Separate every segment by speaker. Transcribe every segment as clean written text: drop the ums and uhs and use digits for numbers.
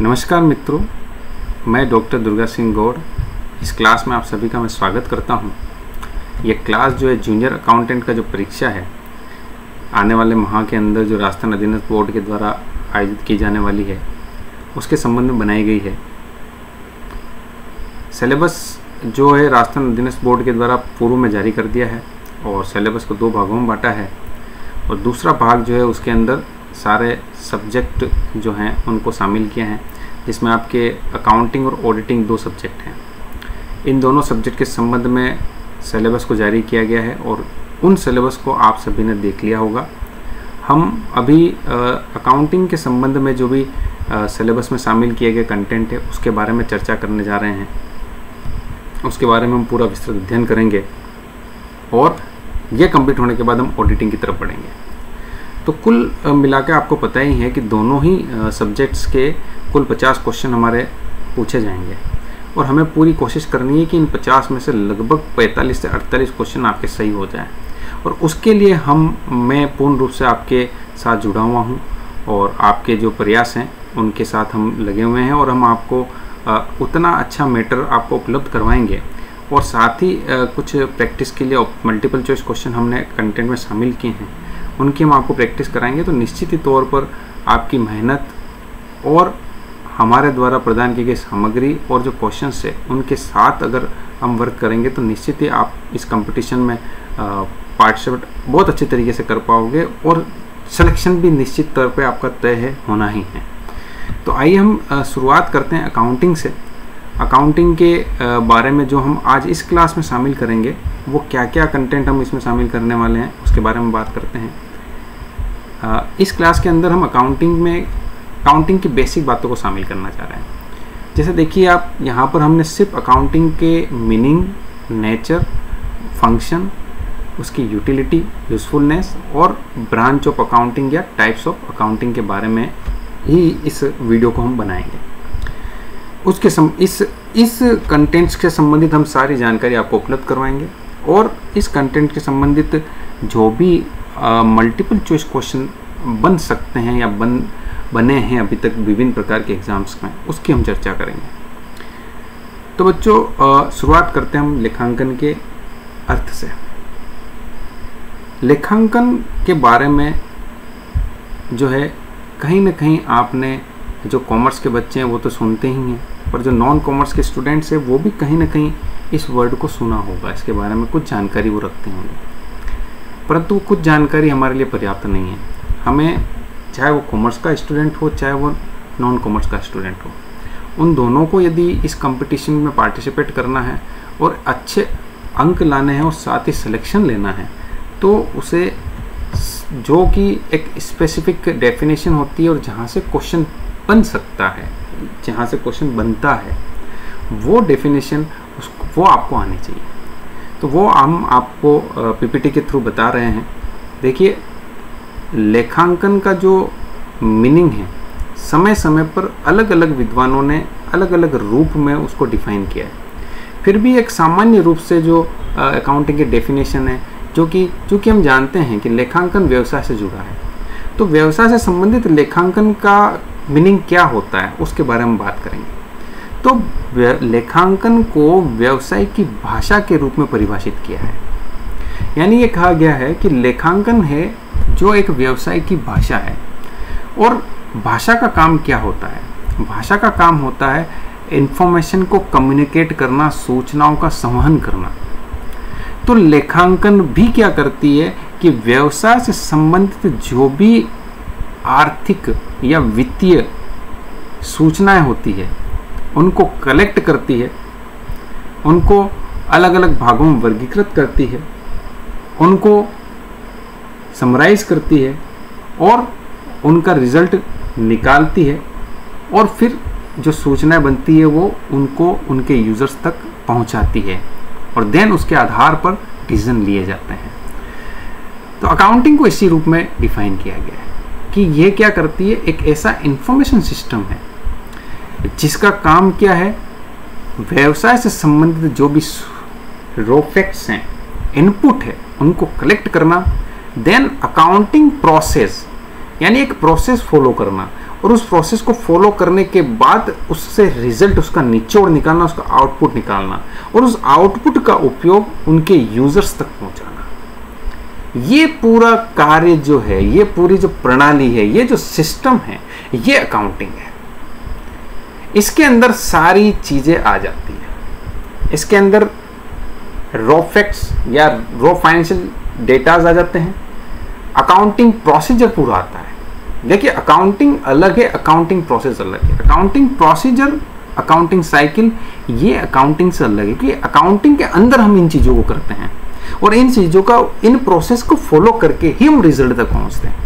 Speaker 1: नमस्कार मित्रों, मैं डॉक्टर दुर्गा सिंह गौड़। इस क्लास में आप सभी का मैं स्वागत करता हूं। ये क्लास जो है जूनियर अकाउंटेंट का जो परीक्षा है आने वाले माह के अंदर जो राजस्थान अधीनस्थ बोर्ड के द्वारा आयोजित की जाने वाली है उसके संबंध में बनाई गई है। सिलेबस जो है राजस्थान अधीनस्थ बोर्ड के द्वारा पूर्व में जारी कर दिया है और सिलेबस को 2 भागों में बांटा है और दूसरा भाग जो है उसके अंदर सारे सब्जेक्ट जो हैं उनको शामिल किए हैं, जिसमें आपके अकाउंटिंग और ऑडिटिंग 2 सब्जेक्ट हैं। इन दोनों सब्जेक्ट के संबंध में सिलेबस को जारी किया गया है और उन सिलेबस को आप सभी ने देख लिया होगा। हम अभी अकाउंटिंग के संबंध में जो भी सिलेबस में शामिल किए गए कंटेंट है उसके बारे में चर्चा करने जा रहे हैं। उसके बारे में हम पूरा विस्तृत अध्ययन करेंगे और ये कंप्लीट होने के बाद हम ऑडिटिंग की तरफ बढ़ेंगे। तो कुल मिलाकर आपको पता ही है कि दोनों ही सब्जेक्ट्स के कुल 50 क्वेश्चन हमारे पूछे जाएंगे और हमें पूरी कोशिश करनी है कि इन 50 में से लगभग 45 से 48 क्वेश्चन आपके सही हो जाएं। और उसके लिए मैं पूर्ण रूप से आपके साथ जुड़ा हुआ हूं और आपके जो प्रयास हैं उनके साथ हम लगे हुए हैं और हम आपको उतना अच्छा मैटर आपको उपलब्ध करवाएंगे। और साथ ही कुछ प्रैक्टिस के लिए मल्टीपल चॉइस क्वेश्चन हमने कंटेंट में शामिल किए हैं, उनकी हम आपको प्रैक्टिस कराएंगे। तो निश्चित ही तौर पर आपकी मेहनत और हमारे द्वारा प्रदान की गई सामग्री और जो क्वेश्चंस है उनके साथ अगर हम वर्क करेंगे तो निश्चित ही आप इस कंपटीशन में पार्टिसिपेट बहुत अच्छे तरीके से कर पाओगे और सिलेक्शन भी निश्चित तौर पे आपका तय है, होना ही है। तो आइए हम शुरुआत करते हैं अकाउंटिंग से। अकाउंटिंग के बारे में जो हम आज इस क्लास में शामिल करेंगे वो क्या क्या कंटेंट हम इसमें शामिल करने वाले हैं उसके बारे में बात करते हैं। इस क्लास के अंदर हम अकाउंटिंग की बेसिक बातों को शामिल करना चाह रहे हैं। जैसे देखिए आप यहाँ पर हमने सिर्फ अकाउंटिंग के मीनिंग, नेचर, फंक्शन, उसकी यूटिलिटी, यूजफुलनेस और ब्रांच ऑफ अकाउंटिंग या टाइप्स ऑफ अकाउंटिंग के बारे में ही इस वीडियो को हम बनाएंगे। उसके इस कंटेंट्स के संबंधित हम सारी जानकारी आपको उपलब्ध करवाएंगे और इस कंटेंट के संबंधित जो भी मल्टीपल चॉइस क्वेश्चन बन सकते हैं या बने हैं अभी तक विभिन्न प्रकार के एग्जाम्स में, उसकी हम चर्चा करेंगे। तो बच्चों शुरुआत करते हैं हम लेखांकन के अर्थ से। लेखांकन के बारे में जो है कहीं ना कहीं आपने, जो कॉमर्स के बच्चे हैं वो तो सुनते ही हैं, पर जो नॉन कॉमर्स के स्टूडेंट्स हैं वो भी कहीं ना कहीं इस वर्ड को सुना होगा, इसके बारे में कुछ जानकारी वो रखते होंगे, परंतु कुछ जानकारी हमारे लिए पर्याप्त नहीं है। हमें चाहे वो कॉमर्स का स्टूडेंट हो चाहे वो नॉन कॉमर्स का स्टूडेंट हो, उन दोनों को यदि इस कंपटीशन में पार्टिसिपेट करना है और अच्छे अंक लाने हैं और साथ ही सिलेक्शन लेना है तो उसे जो कि एक स्पेसिफिक डेफिनेशन होती है और जहाँ से क्वेश्चन बन सकता है, जहाँ से क्वेश्चन बनता है, वो डेफिनेशन वो आपको आनी चाहिए। तो वो हम आपको पीपीटी के थ्रू बता रहे हैं। देखिए लेखांकन का जो मीनिंग है समय समय पर अलग अलग विद्वानों ने अलग अलग रूप में उसको डिफाइन किया है। फिर भी एक सामान्य रूप से जो अकाउंटिंग की डेफिनेशन है, चूँकि हम जानते हैं कि लेखांकन व्यवसाय से जुड़ा है, तो व्यवसाय से संबंधित लेखांकन का मीनिंग क्या होता है उसके बारे में बात करेंगे। तो लेखांकन को व्यवसाय की भाषा के रूप में परिभाषित किया है, यानी ये कहा गया है कि लेखांकन है जो एक व्यवसाय की भाषा है। और भाषा का काम क्या होता है? भाषा का काम होता है इंफॉर्मेशन को कम्युनिकेट करना, सूचनाओं का संवहन करना। तो लेखांकन भी क्या करती है कि व्यवसाय से संबंधित जो भी आर्थिक या वित्तीय सूचनाएं होती है उनको कलेक्ट करती है, उनको अलग अलग भागों में वर्गीकृत करती है, उनको समराइज करती है और उनका रिजल्ट निकालती है और फिर जो सूचनाएं बनती है वो उनको उनके यूजर्स तक पहुंचाती है और देन उसके आधार पर डिसीजन लिए जाते हैं। तो अकाउंटिंग को इसी रूप में डिफाइन किया गया है कि ये क्या करती है, एक ऐसा इंफॉर्मेशन सिस्टम है जिसका काम क्या है, व्यवसाय से संबंधित जो भी रॉ फैक्ट्स हैं, इनपुट है, उनको कलेक्ट करना, देन अकाउंटिंग प्रोसेस यानी एक प्रोसेस फॉलो करना और उस प्रोसेस को फॉलो करने के बाद उससे रिजल्ट, उसका निचोड़ निकालना, उसका आउटपुट निकालना और उस आउटपुट का उपयोग उनके यूजर्स तक पहुंचाना। ये पूरा कार्य जो है, ये पूरी जो प्रणाली है, ये जो सिस्टम है, ये अकाउंटिंग है। इसके अंदर सारी चीजें आ जाती है। इसके अंदर रॉ फैक्ट्स या रॉ फाइनेंशियल डेटाज आ जाते हैं, अकाउंटिंग प्रोसीजर पूरा आता है। देखिए, अकाउंटिंग अलग है, अकाउंटिंग प्रोसेस अलग है। अकाउंटिंग प्रोसीजर, अकाउंटिंग साइकिल, ये अकाउंटिंग से अलग है कि अकाउंटिंग के अंदर हम इन चीज़ों को करते हैं और इन चीज़ों का, इन प्रोसेस को फॉलो करके ही हम रिजल्ट तक पहुंचते हैं।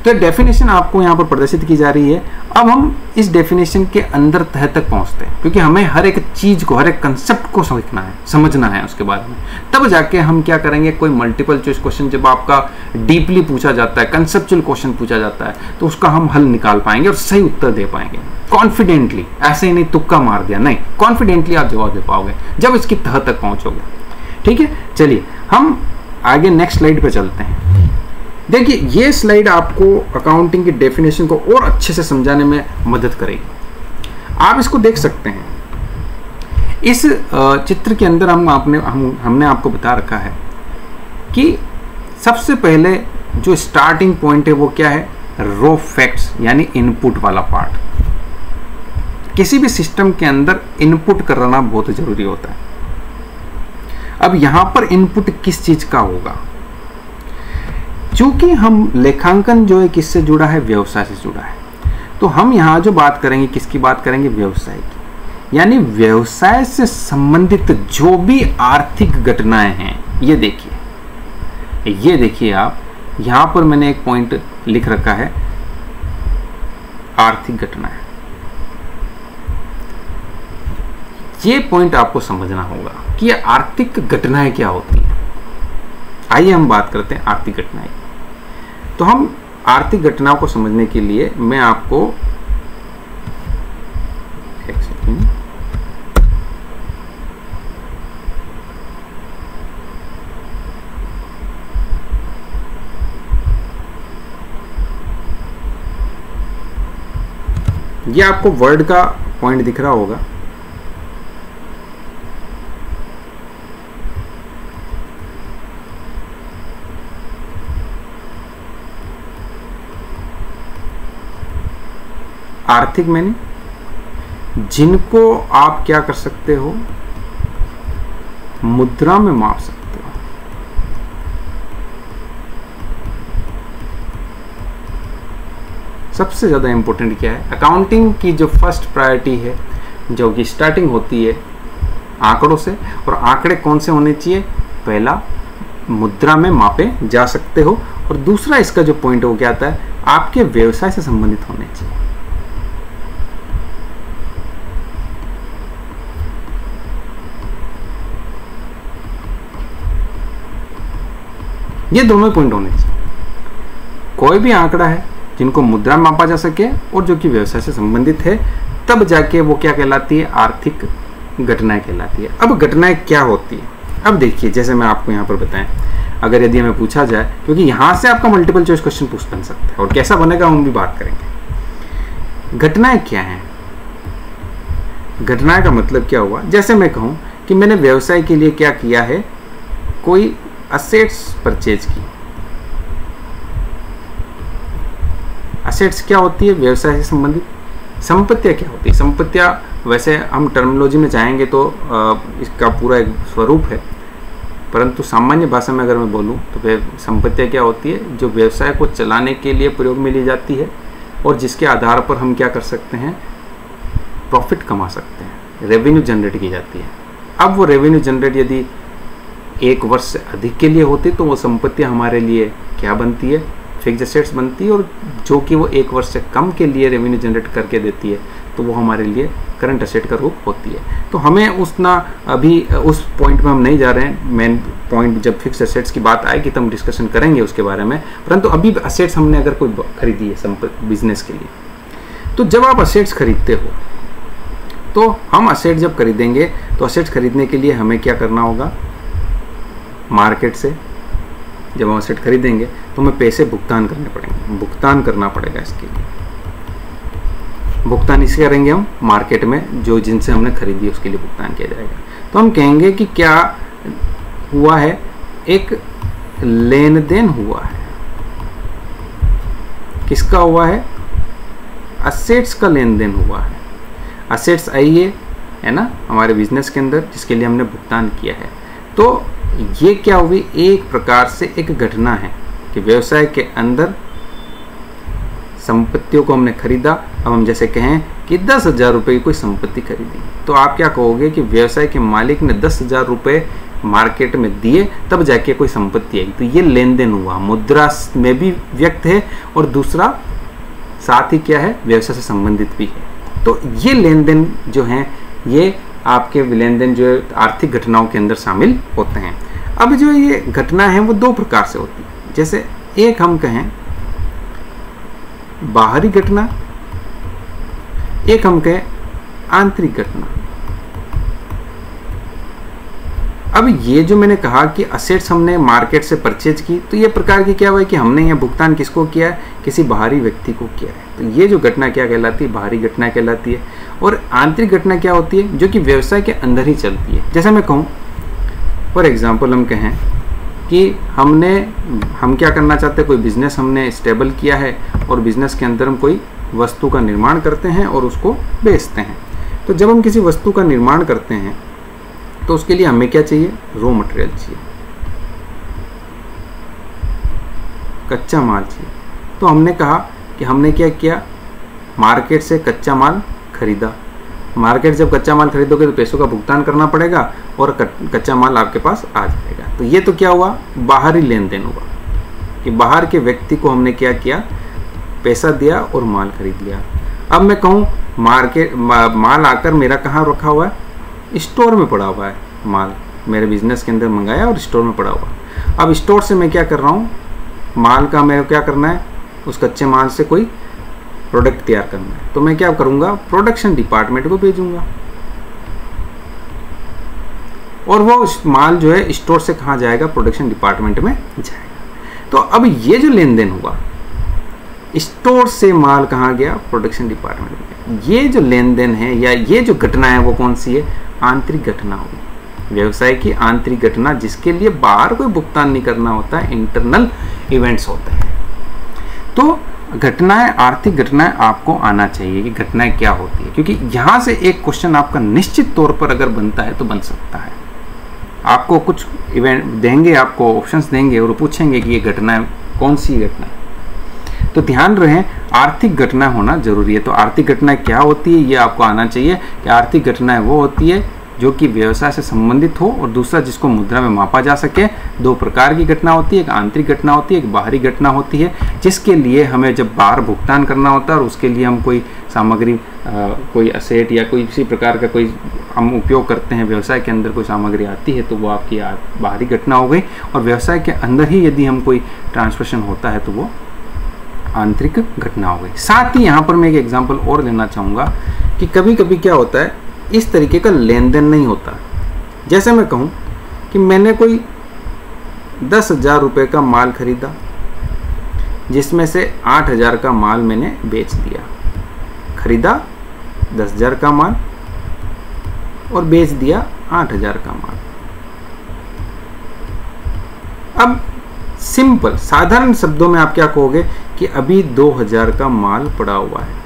Speaker 1: तो डेफिनेशन आपको यहाँ पर प्रदर्शित की जा रही है। अब हम इस डेफिनेशन के अंदर तह तक पहुंचते हैं, क्योंकि हमें हर एक चीज़ को, हर एक कंसेप्ट को सीखना है, समझना है उसके बारे में। तब जाके हम क्या करेंगे, कोई मल्टीपल चॉइस क्वेश्चन जब आपका डीपली पूछा जाता है, कंसेप्चुअल क्वेश्चन पूछा जाता है, तो उसका हम हल निकाल पाएंगे और सही उत्तर दे पाएंगे कॉन्फिडेंटली। ऐसे ही नहीं तुक्का मार दिया, नहीं, कॉन्फिडेंटली आप जवाब दे पाओगे जब इसकी तह तक पहुंचोगे। ठीक है, चलिए हम आगे नेक्स्ट स्लाइड पे चलते हैं। देखिए, ये स्लाइड आपको अकाउंटिंग की डेफिनेशन को और अच्छे से समझाने में मदद करेगी। आप इसको देख सकते हैं। इस चित्र के अंदर हमने आपको बता रखा है कि सबसे पहले जो स्टार्टिंग पॉइंट है वो क्या है, रॉ फैक्ट्स यानी इनपुट वाला पार्ट। किसी भी सिस्टम के अंदर इनपुट करना बहुत जरूरी होता है। अब यहां पर इनपुट किस चीज का होगा, चूंकि हम लेखांकन जो है किससे जुड़ा है, व्यवसाय से जुड़ा है, तो हम यहाँ जो बात करेंगे किसकी बात करेंगे, व्यवसाय की। यानी व्यवसाय से संबंधित जो भी आर्थिक घटनाएं हैं, ये देखिए आप यहाँ पर मैंने एक पॉइंट लिख रखा है, आर्थिक घटनाएं। ये पॉइंट आपको समझना होगा कि ये आर्थिक घटनाएं क्या होती है। आइए हम बात करते हैं आर्थिक घटनाएं। तो हम आर्थिक घटनाओं को समझने के लिए मैं आपको एक सेकंड, ये आपको वर्ड का पॉइंट दिख रहा होगा। आर्थिक मैंने जिनको आप क्या कर सकते हो, मुद्रा में माप सकते हो। सबसे ज्यादा इंपॉर्टेंट क्या है, अकाउंटिंग की जो फर्स्ट प्रायोरिटी है, जो कि स्टार्टिंग होती है आंकड़ों से, और आंकड़े कौन से होने चाहिए, पहला मुद्रा में मापे जा सकते हो, और दूसरा इसका जो पॉइंट हो क्या आता है, आपके व्यवसाय से संबंधित होने चाहिए। ये दोनों पॉइंट होने चाहिए। कोई भी आंकड़ा है जिनको मुद्रा में मापा जा सके और जो कि व्यवसाय से संबंधित है, तब जाके वो क्या कहलाती है, आर्थिक घटनाएं कहलाती है। अब घटनाएं क्या होती है, अब देखिए, जैसे मैं आपको यहाँ पर बताएं, अगर यदि हमें पूछा जाए, क्योंकि यहाँ से आपका मल्टीपल चॉइस क्वेश्चन बन सकता है, और कैसा बनेगा हम भी बात करेंगे। घटनाएं क्या है, घटनाएं का मतलब क्या हुआ, जैसे मैं कहूँ कि मैंने व्यवसाय के लिए क्या किया है, कोई असेट्स परचेज की। असेट्स क्या होती है, व्यवसाय से संबंधित। संपत्तियां क्या होती है, संपत्तियां वैसे हम टर्मिनोलॉजी में जाएंगे तो इसका पूरा एक स्वरूप है, परंतु सामान्य भाषा में अगर मैं बोलूं तो संपत्तियां क्या होती है, जो व्यवसाय को चलाने के लिए प्रयोग में ली जाती है और जिसके आधार पर हम क्या कर सकते हैं, प्रॉफिट कमा सकते हैं, रेवेन्यू जनरेट की जाती है। अब वो रेवेन्यू जनरेट यदि 1 वर्ष से अधिक के लिए होती तो वो संपत्तियां हमारे लिए क्या बनती है, फिक्स्ड एसेट्स बनती है, और जो कि वो 1 वर्ष से कम के लिए रेवेन्यू जनरेट करके देती है तो वो हमारे लिए करंट एसेट का रूप होती है। तो हमें अभी उस पॉइंट में हम नहीं जा रहे हैं, मेन पॉइंट जब फिक्स्ड एसेट्स की बात आएगी तो हम डिस्कशन करेंगे उसके बारे में, परंतु अभी एसेट्स हमने अगर कोई खरीदी है बिजनेस के लिए, तो जब आप एसेट्स खरीदते हो तो हम एसेट जब खरीदेंगे तो एसेट्स खरीदने के लिए हमें क्या करना होगा, मार्केट से जब हम एसेट खरीदेंगे तो हमें पैसे भुगतान करने पड़ेंगे, भुगतान करना पड़ेगा इसके लिए। भुगतान इसे करेंगे हम मार्केट में, जो जिनसे हमने खरीदी उसके लिए भुगतान किया जाएगा। तो हम कहेंगे कि क्या हुआ है, एक लेन देन हुआ है। किसका हुआ है? असेट्स का लेन देन हुआ है। असेट्स आई है ना हमारे बिजनेस के अंदर, जिसके लिए हमने भुगतान किया है। तो ये क्या हुई? एक प्रकार से एक घटना है कि व्यवसाय के अंदर संपत्तियों को हमने खरीदा। अब हम जैसे कहें कि 10,000 रुपये की कोई संपत्ति खरीदी, तो आप क्या कहोगे कि व्यवसाय के मालिक ने 10,000 रुपये मार्केट में दिए, तब जाके कोई संपत्ति आई। तो ये लेन देन हुआ, मुद्रा में भी व्यक्त है और दूसरा साथ ही क्या है, व्यवसाय से संबंधित भी है। तो ये लेन देन जो है, ये आपके लेन देन जो है आर्थिक घटनाओं के अंदर शामिल होते हैं। अब जो ये घटना है वो दो प्रकार से होती है। जैसे एक हम कहें बाहरी घटना, एक हम कहें आंतरिक घटना। अब ये जो मैंने कहा कि असेट्स हमने मार्केट से परचेज की, तो ये प्रकार की क्या हुआ है कि हमने यह भुगतान किसको किया है? किसी बाहरी व्यक्ति को किया है। तो ये जो घटना क्या कहलाती है? बाहरी घटना कहलाती है। और आंतरिक घटना क्या होती है? जो कि व्यवसाय के अंदर ही चलती है। जैसे मैं कहूँ फॉर एग्जाम्पल, हम कहें कि हम क्या करना चाहते हैं, कोई बिजनेस हमने स्टेबल किया है और बिजनेस के अंदर हम कोई वस्तु का निर्माण करते हैं और उसको बेचते हैं। तो जब हम किसी वस्तु का निर्माण करते हैं तो उसके लिए हमें क्या चाहिए? रॉ मटेरियल चाहिए, कच्चा माल चाहिए। तो हमने कहा कि हमने क्या किया, मार्केट से कच्चा माल खरीदा। मार्केट जब कच्चा माल खरीदोगे तो पैसों का भुगतान करना पड़ेगा और कच्चा माल आपके पास आ जाएगा। तो ये तो क्या हुआ? बाहरी लेन देन हुआ कि बाहर के व्यक्ति को हमने क्या किया, पैसा दिया और माल खरीद लिया। अब मैं कहूँ माल आकर मेरा कहाँ रखा हुआ है? स्टोर में पड़ा हुआ है। माल मेरे बिजनेस के अंदर मंगाया और स्टोर में पड़ा हुआ। अब स्टोर से मैं क्या कर रहा हूँ, माल का मेरे को क्या करना है, उस कच्चे माल से कोई प्रोडक्ट तैयार करना है। तो मैं क्या करूँगा, प्रोडक्शन डिपार्टमेंट को भेजूंगा और वो माल जो है स्टोर से कहाँ जाएगा, प्रोडक्शन डिपार्टमेंट में जाएगा। तो अब ये जो लेन देन हुआ, स्टोर से माल कहाँ गया, प्रोडक्शन डिपार्टमेंट में। ये जो लेन देन है या ये जो घटना है वो कौन सी है? आंतरिक घटना हुई, व्यवसाय की आंतरिक घटना, जिसके लिए बाहर कोई भुगतान नहीं करना होता है, इंटरनल इवेंट्स होते हैं। तो घटनाएं, आर्थिक घटनाएं आपको आना चाहिए कि घटनाएं क्या होती है, क्योंकि यहाँ से एक क्वेश्चन आपका निश्चित तौर पर अगर बनता है तो बन सकता है। आपको कुछ इवेंट देंगे, आपको ऑप्शंस देंगे और पूछेंगे कि ये घटना कौन सी घटना है। तो ध्यान रहे, आर्थिक घटना होना जरूरी है। तो आर्थिक घटना क्या होती है ये आपको आना चाहिए कि आर्थिक घटनाएं वो होती है जो कि व्यवसाय से संबंधित हो और दूसरा जिसको मुद्रा में मापा जा सके। दो प्रकार की घटना होती है, एक आंतरिक घटना होती है, एक बाहरी घटना होती है, जिसके लिए हमें जब बाहर भुगतान करना होता है और उसके लिए हम कोई सामग्री, कोई असेट या कोई किसी प्रकार का कोई हम उपयोग करते हैं, व्यवसाय के अंदर कोई सामग्री आती है तो वो आपकी बाहरी घटना हो गई। और व्यवसाय के अंदर ही यदि हम कोई ट्रांसमिशन होता है तो वो आंतरिक घटना हो गई। साथ ही यहाँ पर मैं एक एग्जांपल और लेना चाहूँगा कि कभी कभी क्या होता है, इस तरीके का लेन देन नहीं होता। जैसे मैं कहूँ कि मैंने कोई 10,000 रुपये का माल खरीदा, जिसमें से 8,000 का माल मैंने बेच दिया। खरीदा 10,000 का माल और बेच दिया 8,000 का माल। अब सिंपल साधारण शब्दों में आप क्या कहोगे कि अभी 2,000 का माल पड़ा हुआ है।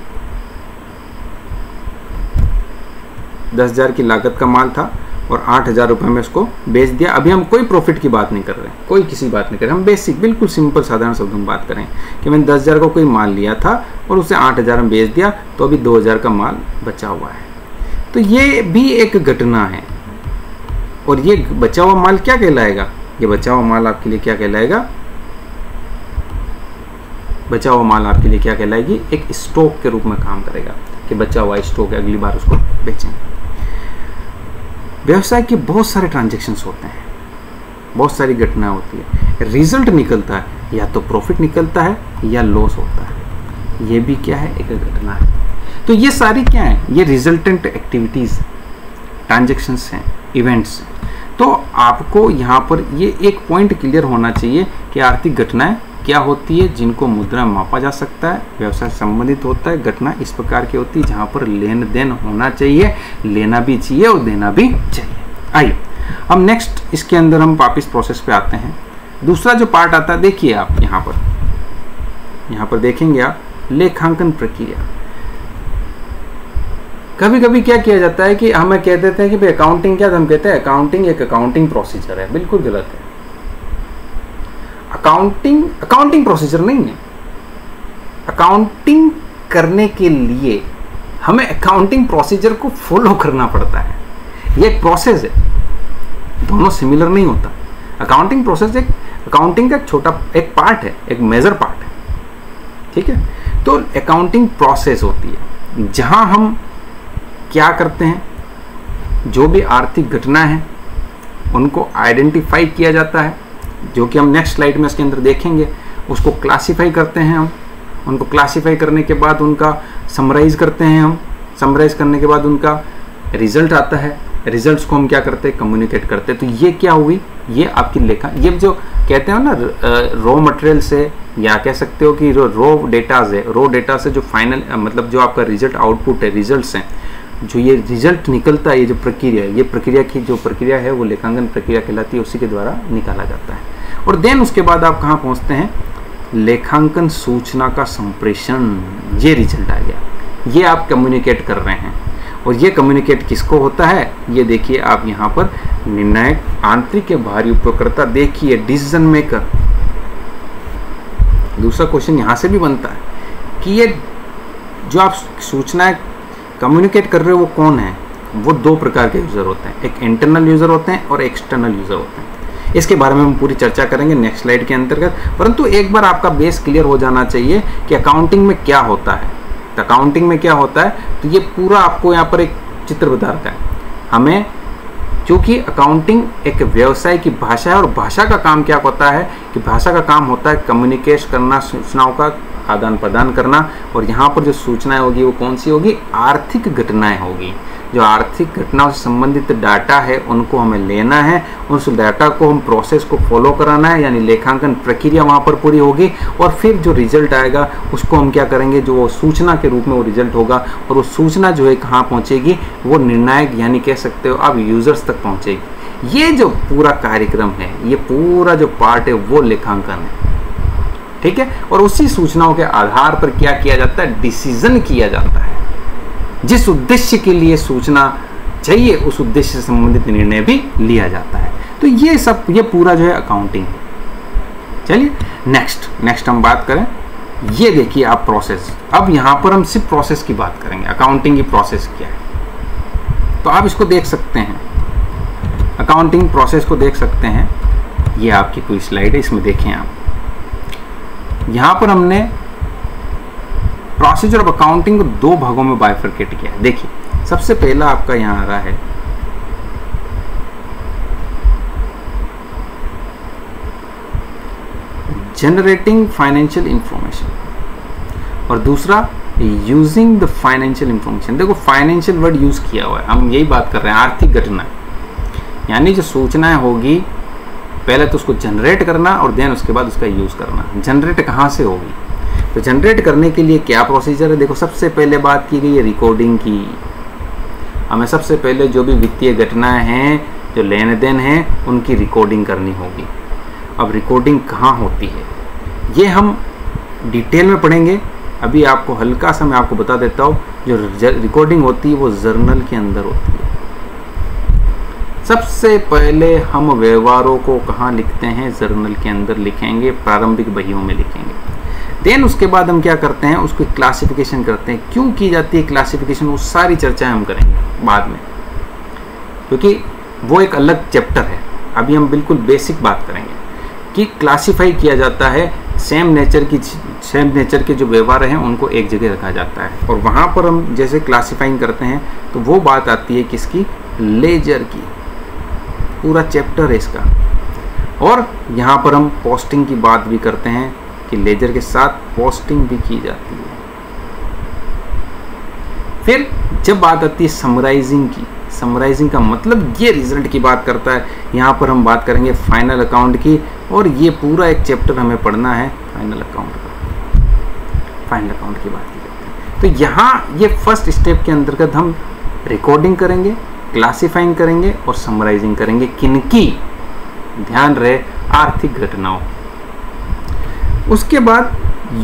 Speaker 1: 10,000 की लागत का माल था और 8,000 रुपये में उसको बेच दिया। अभी हम कोई प्रॉफिट की बात नहीं कर रहे हैं, कोई किसी बात नहीं कर रहे, हम बेसिक बिल्कुल सिंपल साधारण शब्दों में बात करें कि मैंने 10,000 का कोई माल लिया था और उसे 8,000 में बेच दिया, तो अभी 2,000 का माल बचा हुआ है। तो ये भी एक घटना है। और ये बचा हुआ माल क्या कहलाएगा? ये बचा हुआ माल आपके लिए क्या कहलाएगा? बचा हुआ माल आपके लिए क्या कहलाएगी? एक स्टॉक के रूप में काम करेगा कि बचा हुआ स्टॉक है, अगली बार उसको बेचेंगे। व्यवसाय के बहुत सारे ट्रांजैक्शंस होते हैं, बहुत सारी घटनाएं होती है, रिजल्ट निकलता है, या तो प्रॉफिट निकलता है या लॉस होता है। ये भी क्या है? एक घटना है। तो ये सारी क्या है? ये रिजल्टेंट एक्टिविटीज, ट्रांजैक्शंस हैं, इवेंट्स हैं। तो आपको यहाँ पर ये एक पॉइंट क्लियर होना चाहिए कि आर्थिक घटनाएं क्या होती है, जिनको मुद्रा मापा जा सकता है, व्यवसाय से संबंधित होता है, घटना इस प्रकार की होती है जहाँ पर लेन देन होना चाहिए, लेना भी चाहिए और देना भी चाहिए। आइए हम नेक्स्ट इसके अंदर हम वापिस प्रोसेस पे आते हैं। दूसरा जो पार्ट आता है, देखिए आप यहाँ पर देखेंगे आप लेखांकन प्रक्रिया। कभी कभी क्या किया जाता है कि हमें कह देते हैं कि भाई अकाउंटिंग क्या, हम कहते हैं अकाउंटिंग एक अकाउंटिंग प्रोसीजर है। बिल्कुल गलत है। अकाउंटिंग प्रोसीजर नहीं है। अकाउंटिंग करने के लिए हमें अकाउंटिंग प्रोसीजर को फॉलो करना पड़ता है। ये एक प्रोसेस है, दोनों सिमिलर नहीं होता। अकाउंटिंग प्रोसेस एक अकाउंटिंग का छोटा एक पार्ट है, एक मेजर पार्ट है, ठीक है। तो अकाउंटिंग प्रोसेस होती है जहां हम क्या करते हैं, जो भी आर्थिक घटना है उनको आइडेंटिफाई किया जाता है, जो कि हम नेक्स्ट स्लाइड में इसके अंदर देखेंगे। उसको क्लासिफाई करते हैं हम, उनको क्लासिफाई करने के बाद उनका समराइज करते हैं हम, समराइज करने के बाद उनका रिजल्ट आता है, रिजल्ट्स को हम क्या करते हैं, कम्युनिकेट करते हैं। तो ये क्या हुई, ये आपकी लेखा, ये जो कहते हो ना रॉ मटेरियल से, या कह सकते हो कि रॉ डेटाज है, रॉ डेटा से जो फाइनल मतलब जो आपका रिजल्ट आउटपुट है, रिजल्ट्स हैं, जो ये रिजल्ट निकलता है, ये जो प्रक्रिया है, ये प्रक्रिया की जो प्रक्रिया है वो लेखांकन प्रक्रिया कहलाती है, उसी के द्वारा निकाला जाता है। और देन उसके बाद आप कहाँ पहुँचते हैं, लेखांकन सूचना का संप्रेषण। ये रिजल्ट आ गया, ये आप कम्युनिकेट कर रहे हैं। और ये कम्युनिकेट किसको होता है, ये देखिए आप यहाँ पर निर्णायक, आंतरिक या बाहरी उपयोगकर्ता, देखिए डिसीजन मेकर। दूसरा क्वेश्चन यहाँ से भी बनता है कि ये जो आप सूचनाएं कम्युनिकेट कर रहे हो वो कौन है। वो दो प्रकार के यूज़र होते हैं, एक इंटरनल यूज़र होते हैं और एक्सटर्नल यूज़र होते हैं। इसके बारे में हम पूरी चर्चा करेंगे नेक्स्ट स्लाइड के अंतर्गत। परंतु एक बार आपका बेस क्लियर हो जाना चाहिए कि अकाउंटिंग में क्या होता है। तो अकाउंटिंग में क्या होता है, तो ये पूरा आपको यहाँ पर एक चित्र बता रखा है हमें, क्योंकि अकाउंटिंग एक व्यवसाय की भाषा है और भाषा का काम क्या होता है कि भाषा का काम होता है कम्युनिकेट करना, सूचनाओं का आदान प्रदान करना। और यहाँ पर जो सूचनाएं होगी वो कौन सी होगी, आर्थिक घटनाएं होगी। जो आर्थिक घटनाओं से संबंधित डाटा है उनको हमें लेना है, उस डाटा को हम प्रोसेस को फॉलो कराना है, यानी लेखांकन प्रक्रिया वहाँ पर पूरी होगी। और फिर जो रिजल्ट आएगा उसको हम क्या करेंगे, जो वो सूचना के रूप में वो रिजल्ट होगा, और वो सूचना जो है कहाँ पहुँचेगी, वो निर्णायक यानी कह सकते हो आप यूजर्स तक पहुँचेगी। ये जो पूरा कार्यक्रम है, ये पूरा जो पार्ट है वो लेखांकन है, ठीक है। और उसी सूचनाओं के आधार पर क्या किया जाता है, डिसीजन किया जाता है। जिस उद्देश्य के लिए सूचना चाहिए उस उद्देश्य से संबंधित निर्णय भी लिया जाता है। तो ये सब, ये पूरा जो है अकाउंटिंग है। चलिए नेक्स्ट हम बात करें, ये देखिए आप प्रोसेस। अब यहाँ पर हम सिर्फ प्रोसेस की बात करेंगे, अकाउंटिंग की प्रोसेस क्या है। तो आप इसको देख सकते हैं, अकाउंटिंग प्रोसेस को देख सकते हैं। ये आपकी पूरी स्लाइड है, इसमें देखें आप। यहाँ पर हमने प्रोसीजर ऑफ अकाउंटिंग को दो भागों में बाइफरकेट किया है। देखिए सबसे पहला आपका यहाँ आ रहा है जनरेटिंग फाइनेंशियल इंफॉर्मेशन, और दूसरा यूजिंग द फाइनेंशियल इंफॉर्मेशन। देखो फाइनेंशियल वर्ड यूज किया हुआ है, हम यही बात कर रहे हैं, आर्थिक घटना, यानी जो सूचनाएं होगी पहले तो उसको जनरेट करना और देन उसके बाद उसका यूज करना। जनरेट कहाँ से होगी, तो जनरेट करने के लिए क्या प्रोसीजर है। देखो सबसे पहले बात की गई है रिकॉर्डिंग की। हमें सबसे पहले जो भी वित्तीय घटनाएं हैं, जो लेन देन हैं, उनकी रिकॉर्डिंग करनी होगी। अब रिकॉर्डिंग कहाँ होती है ये हम डिटेल में पढ़ेंगे। अभी आपको हल्का सा मैं आपको बता देता हूँ, जो रिकॉर्डिंग होती है वो जर्नल के अंदर होती है। सबसे पहले हम व्यवहारों को कहाँ लिखते हैं, जर्नल के अंदर लिखेंगे, प्रारंभिक बहियों में लिखेंगे। देन उसके बाद हम क्या करते हैं, उसको क्लासिफिकेशन करते हैं। क्यों की जाती है क्लासिफिकेशन, वो सारी चर्चाएं हम करेंगे बाद में, क्योंकि वो एक अलग चैप्टर है। अभी हम बिल्कुल बेसिक बात करेंगे कि क्लासिफाई किया जाता है, सेम नेचर के जो व्यवहार हैं उनको एक जगह रखा जाता है। और वहाँ पर हम जैसे क्लासिफाइंग करते हैं तो वो बात आती है किसकी, लेजर की। पूरा चैप्टर है इसका। और यहाँ पर हम पोस्टिंग की बात भी करते हैं कि लेजर के साथ पोस्टिंग भी की जाती है। फिर जब बात आती है समराइजिंग की, समराइजिंग का मतलब ये रिजल्ट की बात करता है। यहाँ पर हम बात करेंगे फाइनल अकाउंट की, और ये पूरा एक चैप्टर हमें पढ़ना है फाइनल अकाउंट की बात की जाती है। तो यहाँ ये फर्स्ट स्टेप के अंतर्गत हम रिकॉर्डिंग करेंगे, क्लासिफाइंग करेंगे और समराइजिंग करेंगे। किनकी? ध्यान रहे, आर्थिक घटनाओं। उसके बाद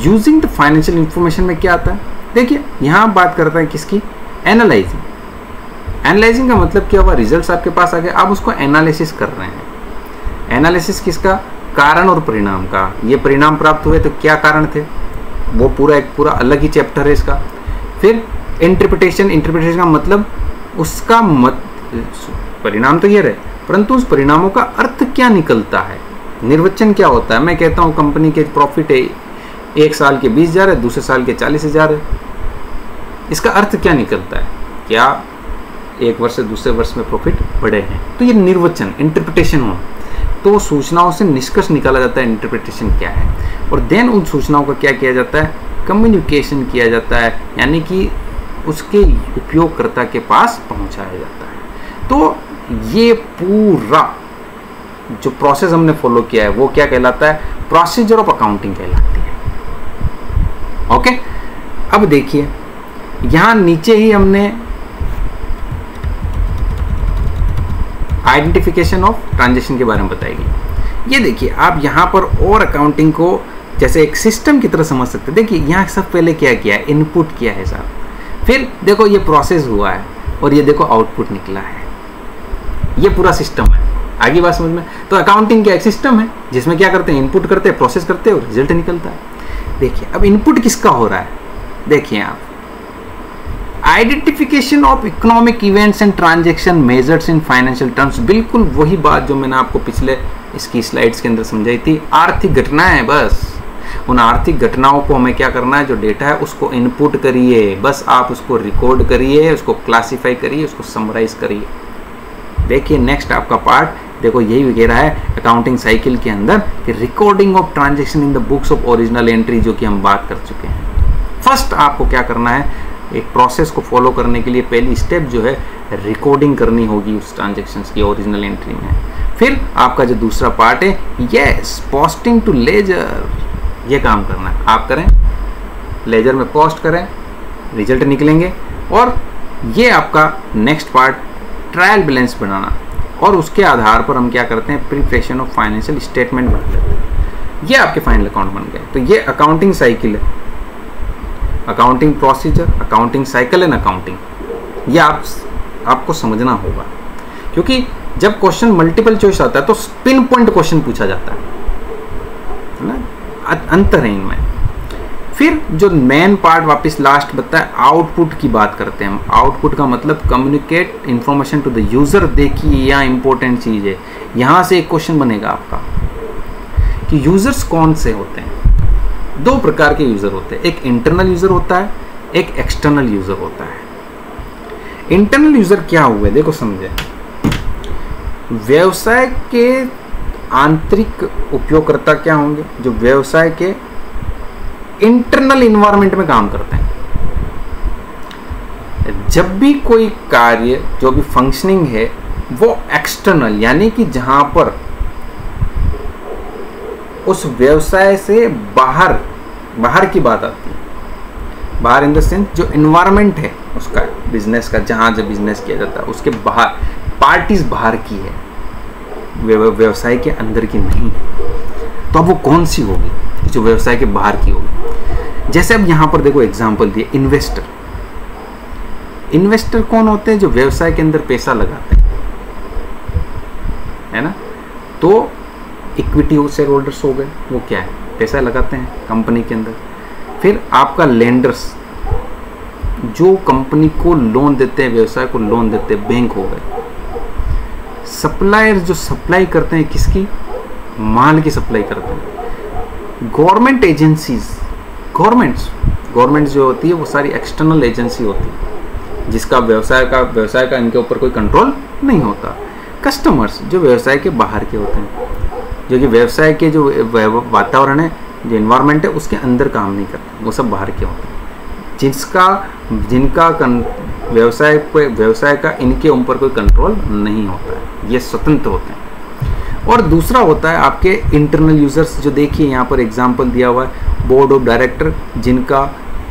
Speaker 1: यूजिंग द फाइनेंशियल इंफॉर्मेशन में क्या आता है? देखिए यहाँ बात करता है किसकी? एनालाइजिंग। एनालाइजिंग का मतलब क्या हुआ? रिजल्ट्स आपके पास आ गए, आप उसको एनालिसिस कर रहे हैं। एनालिसिस किसका? कारण और परिणाम का। ये परिणाम प्राप्त हुए तो क्या कारण थे, वो पूरा अलग ही चैप्टर है इसका। फिर इंटरप्रिटेशन। इंटरप्रिटेशन का मतलब उसका परिणाम तो ये रहे, परंतु उस परिणामों का अर्थ क्या निकलता है, निर्वचन क्या होता है। मैं कहता हूँ कंपनी के प्रॉफिट है एक साल के 20,000 है, दूसरे साल के 40,000 है, इसका अर्थ क्या निकलता है? क्या एक वर्ष से दूसरे वर्ष में प्रॉफिट बढ़े हैं? तो ये निर्वचन, इंटरप्रिटेशन हो। तो सूचनाओं से निष्कर्ष निकाला जाता है इंटरप्रिटेशन क्या है, और देन उन सूचनाओं का क्या किया जाता है? कम्युनिकेशन किया जाता है, यानी कि उसके उपयोगकर्ता के पास पहुंचाया जाता है। तो ये पूरा जो प्रोसेस हमने फॉलो किया है वो क्या कहलाता है? प्रोसीजर ऑफ अकाउंटिंग कहलाती है। ओके, अब देखिए यहां नीचे ही हमने आइडेंटिफिकेशन ऑफ ट्रांजैक्शन के बारे में बताएगी। ये देखिए आप यहाँ पर और अकाउंटिंग को जैसे एक सिस्टम की तरह समझ सकते हैं। देखिए यहाँ सब पहले क्या किया है? इनपुट किया है साहब, फिर देखो ये प्रोसेस हुआ है और ये देखो आउटपुट निकला है। ये पूरा सिस्टम है। आगे बात समझ में? तो अकाउंटिंग क्या एक सिस्टम है जिसमें क्या करते हैं? इनपुट करते हैं, प्रोसेस करते हैं और रिजल्ट निकलता है। देखिए अब इनपुट किसका हो रहा है? देखिए आप, identification of economic events and transaction measures in financial terms. बिल्कुल वही बात जो मैंने आपको पिछले इसकी स्लाइड्स के अंदर समझाई थी। आर्थिक घटनाएं हैं, बस उन आर्थिक घटनाओं को हमें क्या करना है? जो डेटा है उसको इनपुट करिए, बस आप उसको रिकॉर्ड करिए, उसको क्लासिफाई करिए, उसको समराइज करिए। देखिए नेक्स्ट आपका पार्ट देखो यही कह रहा है अकाउंटिंग साइकिल के अंदर कि recording of transaction in the books of original entry, जो कि हम बात कर चुके हैं। फर्स्ट आपको क्या करना है? एक प्रोसेस को फॉलो करने के लिए पहली स्टेप जो है रिकॉर्डिंग करनी होगी उस ट्रांजैक्शंस की ओरिजिनल एंट्री में। फिर आपका जो दूसरा पार्ट है यस पोस्टिंग टू लेजर, ये काम करना है आप करें, लेजर में पोस्ट करें, रिजल्ट निकलेंगे। और ये आपका नेक्स्ट पार्ट ट्रायल बैलेंस बनाना, और उसके आधार पर हम क्या करते हैं? प्रिपरेशन ऑफ फाइनेंशियल स्टेटमेंट बना लेते हैं। ये आपके फाइनल अकाउंट बन गए। तो ये अकाउंटिंग साइकिल है, accounting procedure, accounting cycle and accounting. ये आपको समझना होगा, क्योंकि जब क्वेश्चन मल्टीपल चॉइस आता है तो पिन पॉइंट क्वेश्चन पूछा जाता है ना, अंतर है इनमें। फिर जो मेन पार्ट वापस लास्ट बताया, आउटपुट की बात करते हैं हम। आउटपुट का मतलब communicate information to the user. देखिए यहाँ इंपॉर्टेंट चीज है, यहाँ से एक क्वेश्चन बनेगा आपका कि यूजर्स कौन से होते हैं? दो प्रकार के यूजर होते हैं, एक इंटरनल यूजर होता है, एक एक्सटर्नल यूजर होता है। इंटरनल यूजर क्या हुए? देखो समझे, व्यवसाय के आंतरिक उपयोगकर्ता क्या होंगे? जो व्यवसाय के इंटरनल इन्वायरमेंट में काम करते हैं। जब भी कोई कार्य जो भी फंक्शनिंग है वो एक्सटर्नल, यानी कि जहां पर उस व्यवसाय से बाहर की बात आती है। बाहर इन द सेंस जो इन्वायरमेंट है उसका, बिजनेस का, जहां जो बिजनेस किया जाता है उसके बाहर, पार्टीज बाहर की है, व्यवसाय के अंदर की नहीं। तो अब वो कौन सी होगी? जो व्यवसाय के बाहर की होगी। जैसे अब यहां पर देखो एग्जांपल दिए, इन्वेस्टर। इन्वेस्टर कौन होते हैं? जो व्यवसाय के अंदर पैसा लगाते हैं, है ना। तो इक्विटी शेयर होल्डर्स हो गए, वो क्या है? पैसा लगाते हैं कंपनी के अंदर। फिर आपका लेंडर्स, जो कंपनी को लोन देते हैं, व्यवसाय को लोन देते हैं, बैंक हो गए। सप्लायर्स, जो सप्लाई करते हैं किसकी? माल की सप्लाई करते हैं। गवर्नमेंट एजेंसीज, गवर्नमेंट्स जो होती है वो सारी एक्सटर्नल एजेंसी होती है, जिसका व्यवसाय का इनके ऊपर कोई कंट्रोल नहीं होता। कस्टमर्स, जो व्यवसाय के बाहर के होते हैं, जो कि व्यवसाय के जो वातावरण है, जो इन्वायरमेंट है उसके अंदर काम नहीं करते, वो सब बाहर के होते हैं, जिनका व्यवसाय का इनके ऊपर कोई कंट्रोल नहीं होता है, ये स्वतंत्र होते हैं। और दूसरा होता है आपके इंटरनल यूजर्स, जो देखिए यहाँ पर एग्जांपल दिया हुआ है, बोर्ड ऑफ डायरेक्टर जिनका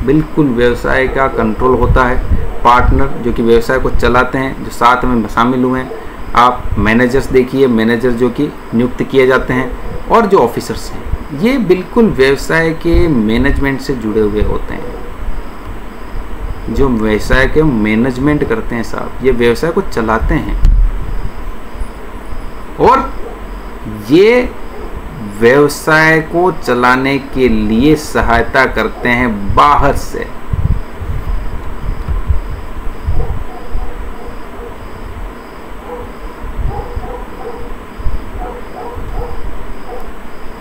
Speaker 1: बिल्कुल व्यवसाय का कंट्रोल होता है, पार्टनर जो कि व्यवसाय को चलाते हैं, जो साथ में शामिल हुए हैं, आप मैनेजर्स देखिए, मैनेजर जो कि नियुक्त किए जाते हैं, और जो ऑफिसर्स हैं ये बिल्कुल व्यवसाय के मैनेजमेंट से जुड़े हुए होते हैं, जो व्यवसाय के मैनेजमेंट करते हैं साहब, ये व्यवसाय को चलाते हैं और ये व्यवसाय को चलाने के लिए सहायता करते हैं बाहर से।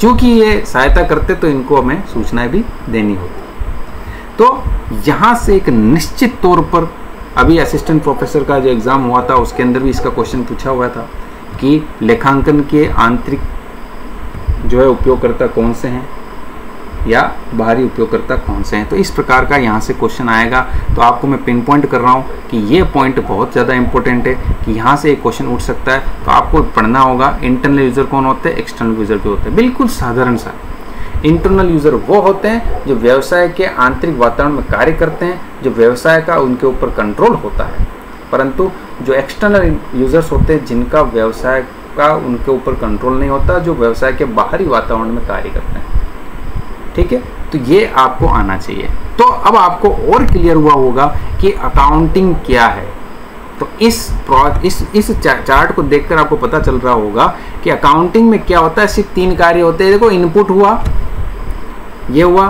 Speaker 1: क्योंकि ये सहायता करते तो इनको हमें सूचनाएं भी देनी होती। तो यहाँ से एक निश्चित तौर पर, अभी असिस्टेंट प्रोफेसर का जो एग्ज़ाम हुआ था उसके अंदर भी इसका क्वेश्चन पूछा हुआ था कि लेखांकन के आंतरिक जो है उपयोगकर्ता कौन से हैं या बाहरी उपयोगकर्ता कौन से हैं। तो इस प्रकार का यहाँ से क्वेश्चन आएगा। तो आपको मैं पिन पॉइंट कर रहा हूँ कि ये पॉइंट बहुत ज़्यादा इंपॉर्टेंट है कि यहाँ से एक क्वेश्चन उठ सकता है। तो आपको पढ़ना होगा इंटरनल यूज़र कौन होते हैं, एक्सटर्नल यूज़र भी होते हैं। बिल्कुल साधारण सा, इंटरनल यूज़र वो होते हैं जो व्यवसाय के आंतरिक वातावरण में कार्य करते हैं, जो व्यवसाय का उनके ऊपर कंट्रोल होता है। परंतु जो एक्सटर्नल यूज़र्स होते हैं जिनका व्यवसाय का उनके ऊपर कंट्रोल नहीं होता, जो व्यवसाय के बाहरी वातावरण में कार्य करते हैं। ठीक है, तो ये आपको आना चाहिए। तो अब आपको और क्लियर हुआ होगा कि अकाउंटिंग क्या है। तो इस चार्ट को देखकर आपको पता चल रहा होगा कि अकाउंटिंग में क्या होता है। सिर्फ 3 कार्य होते हैं। देखो, इनपुट हुआ, ये हुआ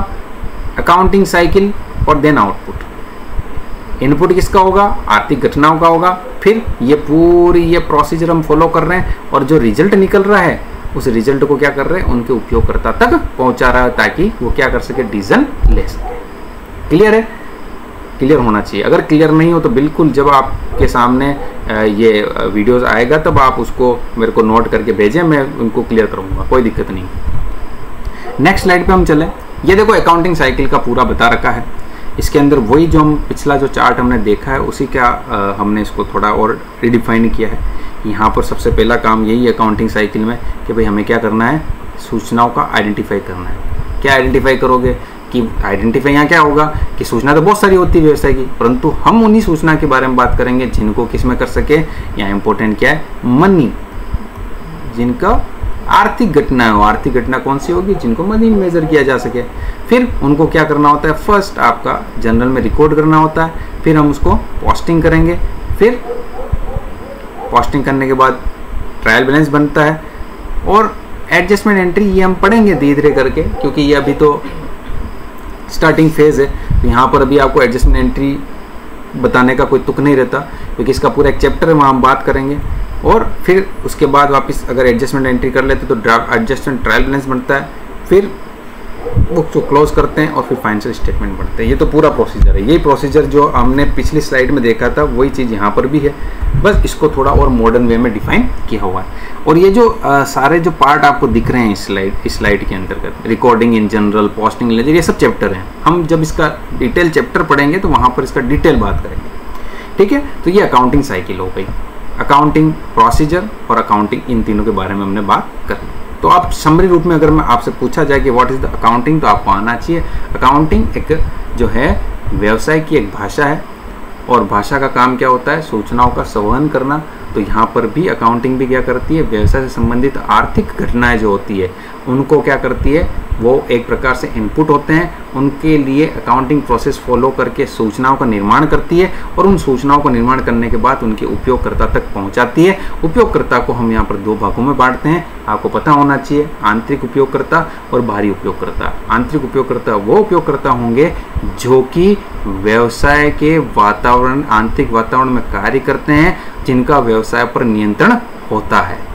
Speaker 1: अकाउंटिंग साइकिल, और देन आउटपुट। इनपुट किसका होगा, आर्थिक घटनाओं का होगा। फिर ये पूरी ये प्रोसीजर हम फॉलो कर रहे हैं, और जो रिजल्ट निकल रहा है उस रिजल्ट को क्या कर रहे हैं, उनके उपयोगकर्ता तक पहुंचा रहा है, ताकि वो क्या कर सके, डिसीजन ले सके। क्लियर है? क्लियर होना चाहिए। अगर क्लियर नहीं हो तो बिल्कुल जब आपके सामने ये वीडियोस आएगा तब आप उसको मेरे को नोट करके भेजें, मैं उनको क्लियर करूँगा, कोई दिक्कत नहीं। नेक्स्ट स्लाइड पे हम चलें। ये देखो अकाउंटिंग साइकिल का पूरा बता रखा है। इसके अंदर वही जो हम पिछला जो चार्ट हमने देखा है उसी का हमने इसको थोड़ा और रिडिफाइन किया है। यहाँ पर सबसे पहला काम यही है अकाउंटिंग साइकिल में कि भाई हमें क्या करना है, सूचनाओं का आइडेंटिफाई करना है। क्या आइडेंटिफाई करोगे कि आइडेंटिफाई यहाँ क्या होगा कि सूचना तो बहुत सारी होती है व्यवसाय की, परंतु हम उन्हीं सूचना के बारे में बात करेंगे जिनको किस में कर सके। यहाँ इंपॉर्टेंट क्या है, मनी, जिनका आर्थिक घटना हो। आर्थिक घटना कौन सी होगी, जिनको मनी में मेजर किया जा सके। फिर उनको क्या करना होता है, फर्स्ट आपका जनरल में रिकॉर्ड करना होता है, फिर हम उसको पोस्टिंग करेंगे। फिर पोस्टिंग करने के बाद ट्रायल बैलेंस बनता है, और एडजस्टमेंट एंट्री ये हम पढ़ेंगे धीरे धीरे करके, क्योंकि ये अभी तो स्टार्टिंग फेज है। तो यहाँ पर अभी आपको एडजस्टमेंट एंट्री बताने का कोई तुक नहीं रहता, क्योंकि इसका पूरा एक चैप्टर है, वहाँ हम बात करेंगे। और फिर उसके बाद वापस अगर एडजस्टमेंट एंट्री कर लेते तो एडजस्टमेंट ट्रायल बैलेंस बनता है, फिर बुक को क्लोज करते हैं, और फिर फाइनेंशियल स्टेटमेंट बनते हैं। ये तो पूरा प्रोसीजर है। यही प्रोसीजर जो हमने पिछली स्लाइड में देखा था वही चीज़ यहाँ पर भी है, बस इसको थोड़ा और मॉडर्न वे में डिफाइन किया हुआ है। और ये जो सारे जो पार्ट आपको दिख रहे हैं इस स्लाइड के अंतर्गत, recording in journal, posting ledger, ये सब चैप्टर हैं। हम जब इसका डिटेल चैप्टर पढ़ेंगे तो वहाँ पर इसका डिटेल बात करेंगे। ठीक है, तो ये अकाउंटिंग साइकिल हो गई। अकाउंटिंग प्रोसीजर और अकाउंटिंग, इन तीनों के बारे में हमने बात कर ली। तो आप समरी रूप में अगर मैं आपसे पूछा जाए कि व्हाट इज द अकाउंटिंग, तो आपको आना चाहिए अकाउंटिंग एक जो है व्यवसाय की एक भाषा है, और भाषा का काम क्या होता है, सूचनाओं का संवहन करना। तो यहाँ पर भी अकाउंटिंग भी क्या करती है, व्यवसाय से संबंधित आर्थिक घटनाएं जो होती है उनको क्या करती है, वो एक प्रकार से इनपुट होते हैं, उनके लिए अकाउंटिंग प्रोसेस फॉलो करके सूचनाओं का निर्माण करती है, और उन सूचनाओं को निर्माण करने के बाद उनके उपयोगकर्ता तक पहुंचाती है। उपयोगकर्ता को हम यहाँ पर 2 भागों में बांटते हैं, आपको पता होना चाहिए, आंतरिक उपयोगकर्ता और बाहरी उपयोगकर्ता। आंतरिक उपयोगकर्ता वो उपयोगकर्ता होंगे जो कि व्यवसाय के वातावरण, आंतरिक वातावरण में कार्य करते हैं, जिनका व्यवसाय पर नियंत्रण होता है।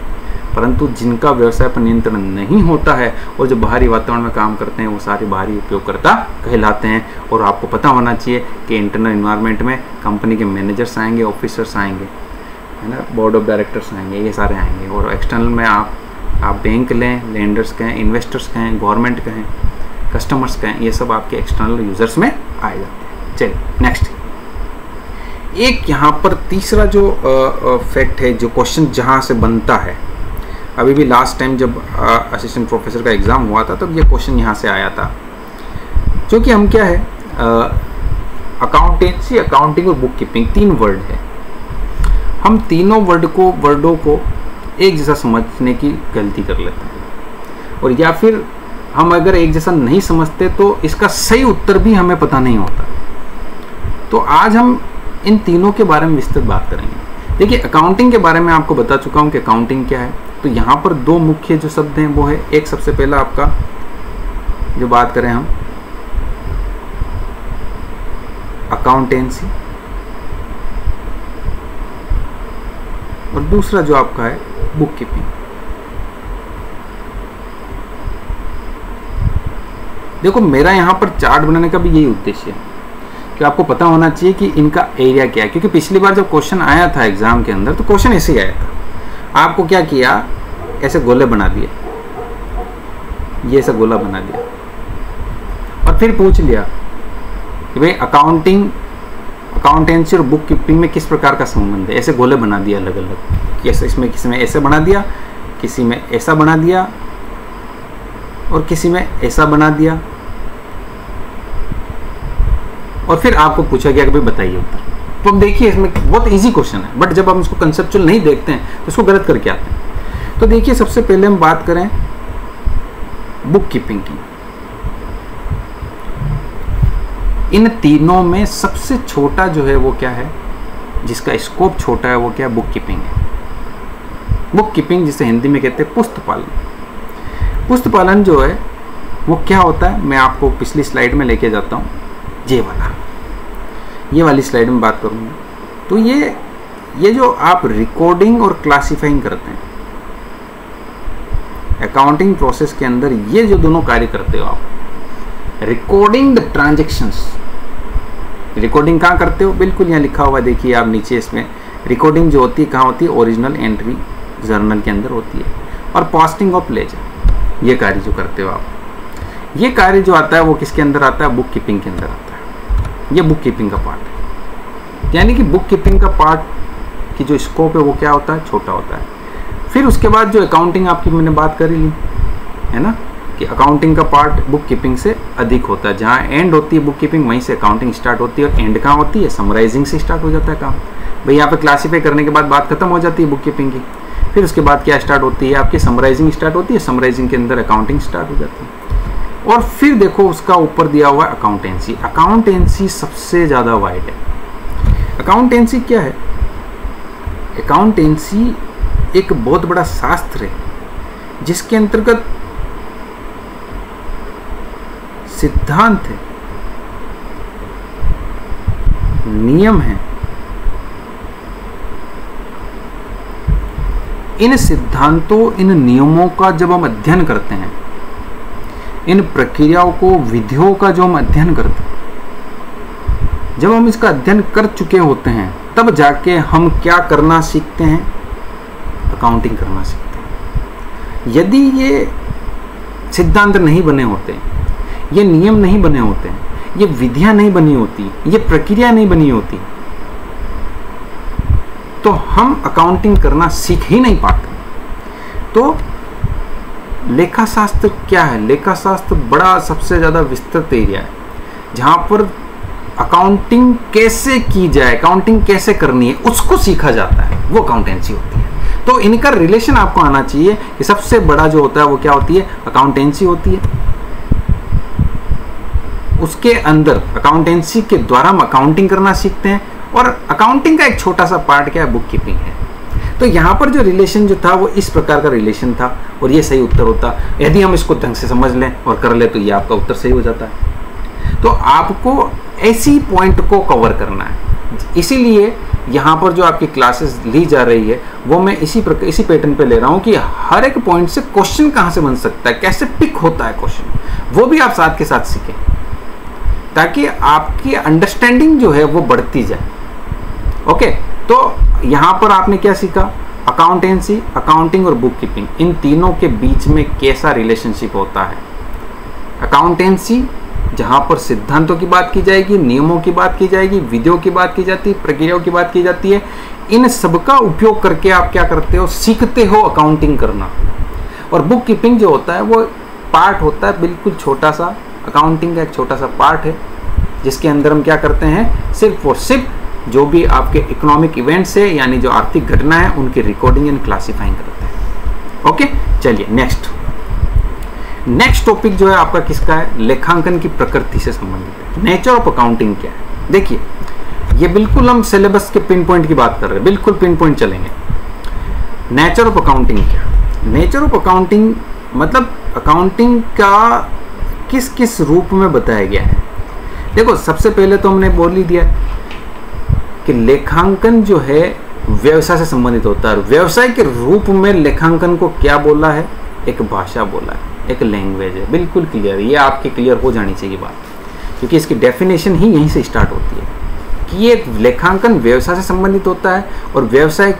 Speaker 1: परंतु जिनका व्यवसाय पर नियंत्रण नहीं होता है और जो बाहरी वातावरण में काम करते हैं वो सारे बाहरी उपयोगकर्ता कहलाते हैं। और आपको पता होना चाहिए कि इंटरनल इन्वायरमेंट में कंपनी के मैनेजर्स आएंगे, ऑफिसर्स आएंगे, है ना, बोर्ड ऑफ डायरेक्टर्स आएंगे, ये सारे आएंगे। और एक्सटर्नल में आप बैंक लें, लेंडर्स कहें, इन्वेस्टर्स कहें, गवर्नमेंट कहें, कस्टमर्स कहें, ये सब आपके एक्सटर्नल यूजर्स में आए जाते हैं। चलिए नेक्स्ट, एक यहाँ पर तीसरा जो फैक्ट है, जो क्वेश्चन जहाँ से बनता है अभी भी लास्ट टाइम जब असिस्टेंट प्रोफेसर का एग्ज़ाम हुआ था तब ये क्वेश्चन यहाँ से आया था। क्योंकि हम क्या है, अकाउंटेंसी, अकाउंटिंग और बुक कीपिंग 3 वर्ड है। हम तीनों वर्डों को एक जैसा समझने की गलती कर लेते हैं, और या फिर हम अगर एक जैसा नहीं समझते तो इसका सही उत्तर भी हमें पता नहीं होता। तो आज हम इन तीनों के बारे में विस्तृत बात करेंगे। देखिए, अकाउंटिंग के बारे में आपको बता चुका हूँ कि अकाउंटिंग क्या है। तो यहाँ पर 2 मुख्य जो शब्द हैं वो है, एक सबसे पहला आपका जो बात करें हम अकाउंटेंसी, और दूसरा जो आपका है बुक कीपिंग। देखो, मेरा यहाँ पर चार्ट बनाने का भी यही उद्देश्य है कि आपको पता होना चाहिए कि इनका एरिया क्या है। क्योंकि पिछली बार जब क्वेश्चन आया था एग्जाम के अंदर तो क्वेश्चन ऐसे ही आया था, आपको क्या किया, ऐसे गोले बना दिए, ये ऐसा गोला बना दिया, और फिर पूछ लिया कि भाई अकाउंटेंसी और बुक कीपिंग में किस प्रकार का संबंध है। ऐसे गोले बना दिया अलग अलग, इसमें किसी में ऐसे बना दिया, किसी में ऐसा बना दिया, और किसी में ऐसा बना दिया, और फिर आपको पूछा गया कि भाई बताइए उत्तर। तो अब देखिए, इसमें बहुत इजी क्वेश्चन है, बट जब हम इसको कंसेप्चुअल नहीं देखते हैं तो इसको गलत करके आते हैं। तो देखिए, सबसे पहले हम बात करें बुक कीपिंग की। इन तीनों में सबसे छोटा जो है वो क्या है, जिसका स्कोप छोटा है, वो क्या है, बुक कीपिंग है। बुक कीपिंग जिसे हिंदी में कहते हैं पुस्तपालन। पुस्तपालन जो है वो क्या होता है, मैं आपको पिछली स्लाइड में लेके जाता हूँ, ये वाली स्लाइड में बात करूँगा। तो ये जो आप रिकॉर्डिंग और क्लासिफाइंग करते हैं अकाउंटिंग प्रोसेस के अंदर, ये जो दोनों कार्य करते हो आप, रिकॉर्डिंग द ट्रांजैक्शंस। रिकॉर्डिंग कहाँ करते हो, बिल्कुल यहाँ लिखा हुआ है, देखिए आप नीचे इसमें। रिकॉर्डिंग जो होती है कहाँ होती है, ओरिजिनल एंट्री जर्नल के अंदर होती है। और पोस्टिंग ऑफ लेजर, ये कार्य जो करते हो आप, ये कार्य जो आता है वो किसके अंदर आता है, बुक कीपिंग के अंदर आता है। ये बुक कीपिंग का पार्ट है। यानी कि बुक कीपिंग का पार्ट की जो स्कोप है वो क्या होता है, छोटा होता है। फिर उसके बाद जो अकाउंटिंग आपकी मैंने बात करी ली है ना, कि अकाउंटिंग का पार्ट बुक कीपिंग से अधिक होता है। जहाँ एंड होती है बुक कीपिंग, वहीं से अकाउंटिंग स्टार्ट होती है। और एंड कहाँ होती है, समराइजिंग से स्टार्ट हो जाता है काम। भाई यहाँ पे क्लासीफाई करने के बाद बात खत्म हो जाती है बुक कीपिंग की। फिर उसके बाद क्या स्टार्ट होती है, आपकी समराइजिंग स्टार्ट होती है। समराइजिंग के अंदर अकाउंटिंग स्टार्ट हो जाती है। और फिर देखो उसका ऊपर दिया हुआ है अकाउंटेंसी। अकाउंटेंसी सबसे ज़्यादा वाइड है। अकाउंटेंसी क्या है, अकाउंटेंसी एक बहुत बड़ा शास्त्र है जिसके अंतर्गत सिद्धांत है, नियम है। इन सिद्धांतों, इन नियमों का जब हम अध्ययन करते हैं, इन प्रक्रियाओं को, विधियों का जो हम अध्ययन करते हैं, जब हम इसका अध्ययन कर चुके होते हैं तब जाके हम क्या करना सीखते हैं, अकाउंटिंग करना सीखते हैं। यदि ये सिद्धांत नहीं बने होते, ये नियम नहीं बने होते, ये विधियां नहीं बनी होती, ये प्रक्रिया नहीं बनी होती, तो हम अकाउंटिंग करना सीख ही नहीं पाते। तो लेखा शास्त्र क्या है, लेखा शास्त्र बड़ा सबसे ज़्यादा विस्तृत एरिया है जहाँ पर अकाउंटिंग कैसे की जाए, अकाउंटिंग कैसे करनी है, उसको सीखा जाता है, वो अकाउंटेंसी होती है। तो इनका रिलेशन आपको आना चाहिए कि सबसे बड़ा जो होता है वो क्या होती है, अकाउंटेंसी होती है। उसके अंदर अकाउंटेंसी के द्वारा हम अकाउंटिंग करना सीखते हैं, और अकाउंटिंग का एक छोटा सा पार्ट क्या है, बुक कीपिंग है। तो यहाँ पर जो रिलेशन जो था वो इस प्रकार का रिलेशन था, और ये सही उत्तर होता। यदि हम इसको ढंग से समझ लें और कर ले तो ये आपका उत्तर सही हो जाता है। तो आपको ऐसी पॉइंट को कवर करना है, इसीलिए यहाँ पर जो आपकी क्लासेस ली जा रही है वो मैं इसी पैटर्न पे ले रहा हूँ कि हर एक पॉइंट से क्वेश्चन कहाँ से बन सकता है, कैसे पिक होता है क्वेश्चन, वो भी आप साथ के साथ सीखें, ताकि आपकी अंडरस्टैंडिंग जो है वो बढ़ती जाए। ओके, तो यहाँ पर आपने क्या सीखा, अकाउंटेंसी, अकाउंटिंग और बुक कीपिंग, इन तीनों के बीच में कैसा रिलेशनशिप होता है। अकाउंटेंसी जहाँ पर सिद्धांतों की बात की जाएगी, नियमों की बात की जाएगी, विधियों की बात की जाती है, प्रक्रियाओं की बात की जाती है। इन सबका उपयोग करके आप क्या करते हो, सीखते हो अकाउंटिंग करना। और बुक कीपिंग जो होता है वो पार्ट होता है, बिल्कुल छोटा सा, अकाउंटिंग का एक छोटा सा पार्ट है, जिसके अंदर हम क्या करते हैं, सिर्फ और सिर्फ जो भी आपके इकोनॉमिक इवेंट्स है, यानी जो आर्थिक घटना है, उनकी रिकॉर्डिंग एंड क्लासिफाइंग करते हैं। ओके, चलिए नेक्स्ट टॉपिक जो है आपका किसका है, लेखांकन की प्रकृति से संबंधित है। नेचर ऑफ अकाउंटिंग क्या है, देखिए ये बिल्कुल हम सिलेबस के पिन पॉइंट की बात कर रहे हैं, बिल्कुल पिन पॉइंट चलेंगे। नेचर ऑफ अकाउंटिंग क्या, नेचर ऑफ अकाउंटिंग मतलब अकाउंटिंग का किस किस रूप में बताया गया है। देखो सबसे पहले तो हमने बोल ही दिया कि लेखांकन जो है व्यवसाय से संबंधित होता है। व्यवसाय के रूप में लेखांकन को क्या बोला है, एक भाषा बोला है, एक लैंग्वेज है। बिल्कुल क्लियर, ये आपके क्लियर हो जानी चाहिए बात, क्योंकि इसकी डेफिनेशन ही यहीं से स्टार्ट होती है कि ये लेखांकन व्यवसाय से संबंधित होता है, और व्यवसाय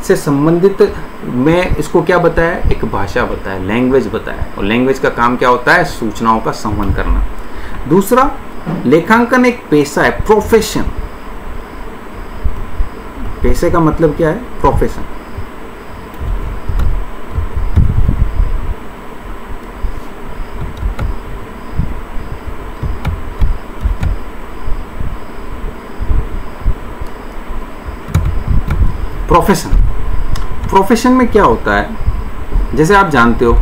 Speaker 1: से संबंधित में इसको क्या बताया, एक भाषा बताया, लैंग्वेज बताया। और लैंग्वेज का काम क्या होता है, सूचनाओं का संवहन करना। दूसरा, लेखांकन एक पेशा है, प्रोफेशन। पेशे का मतलब क्या है, प्रोफेशन। प्रोफेशन में क्या होता है, जैसे आप जानते हो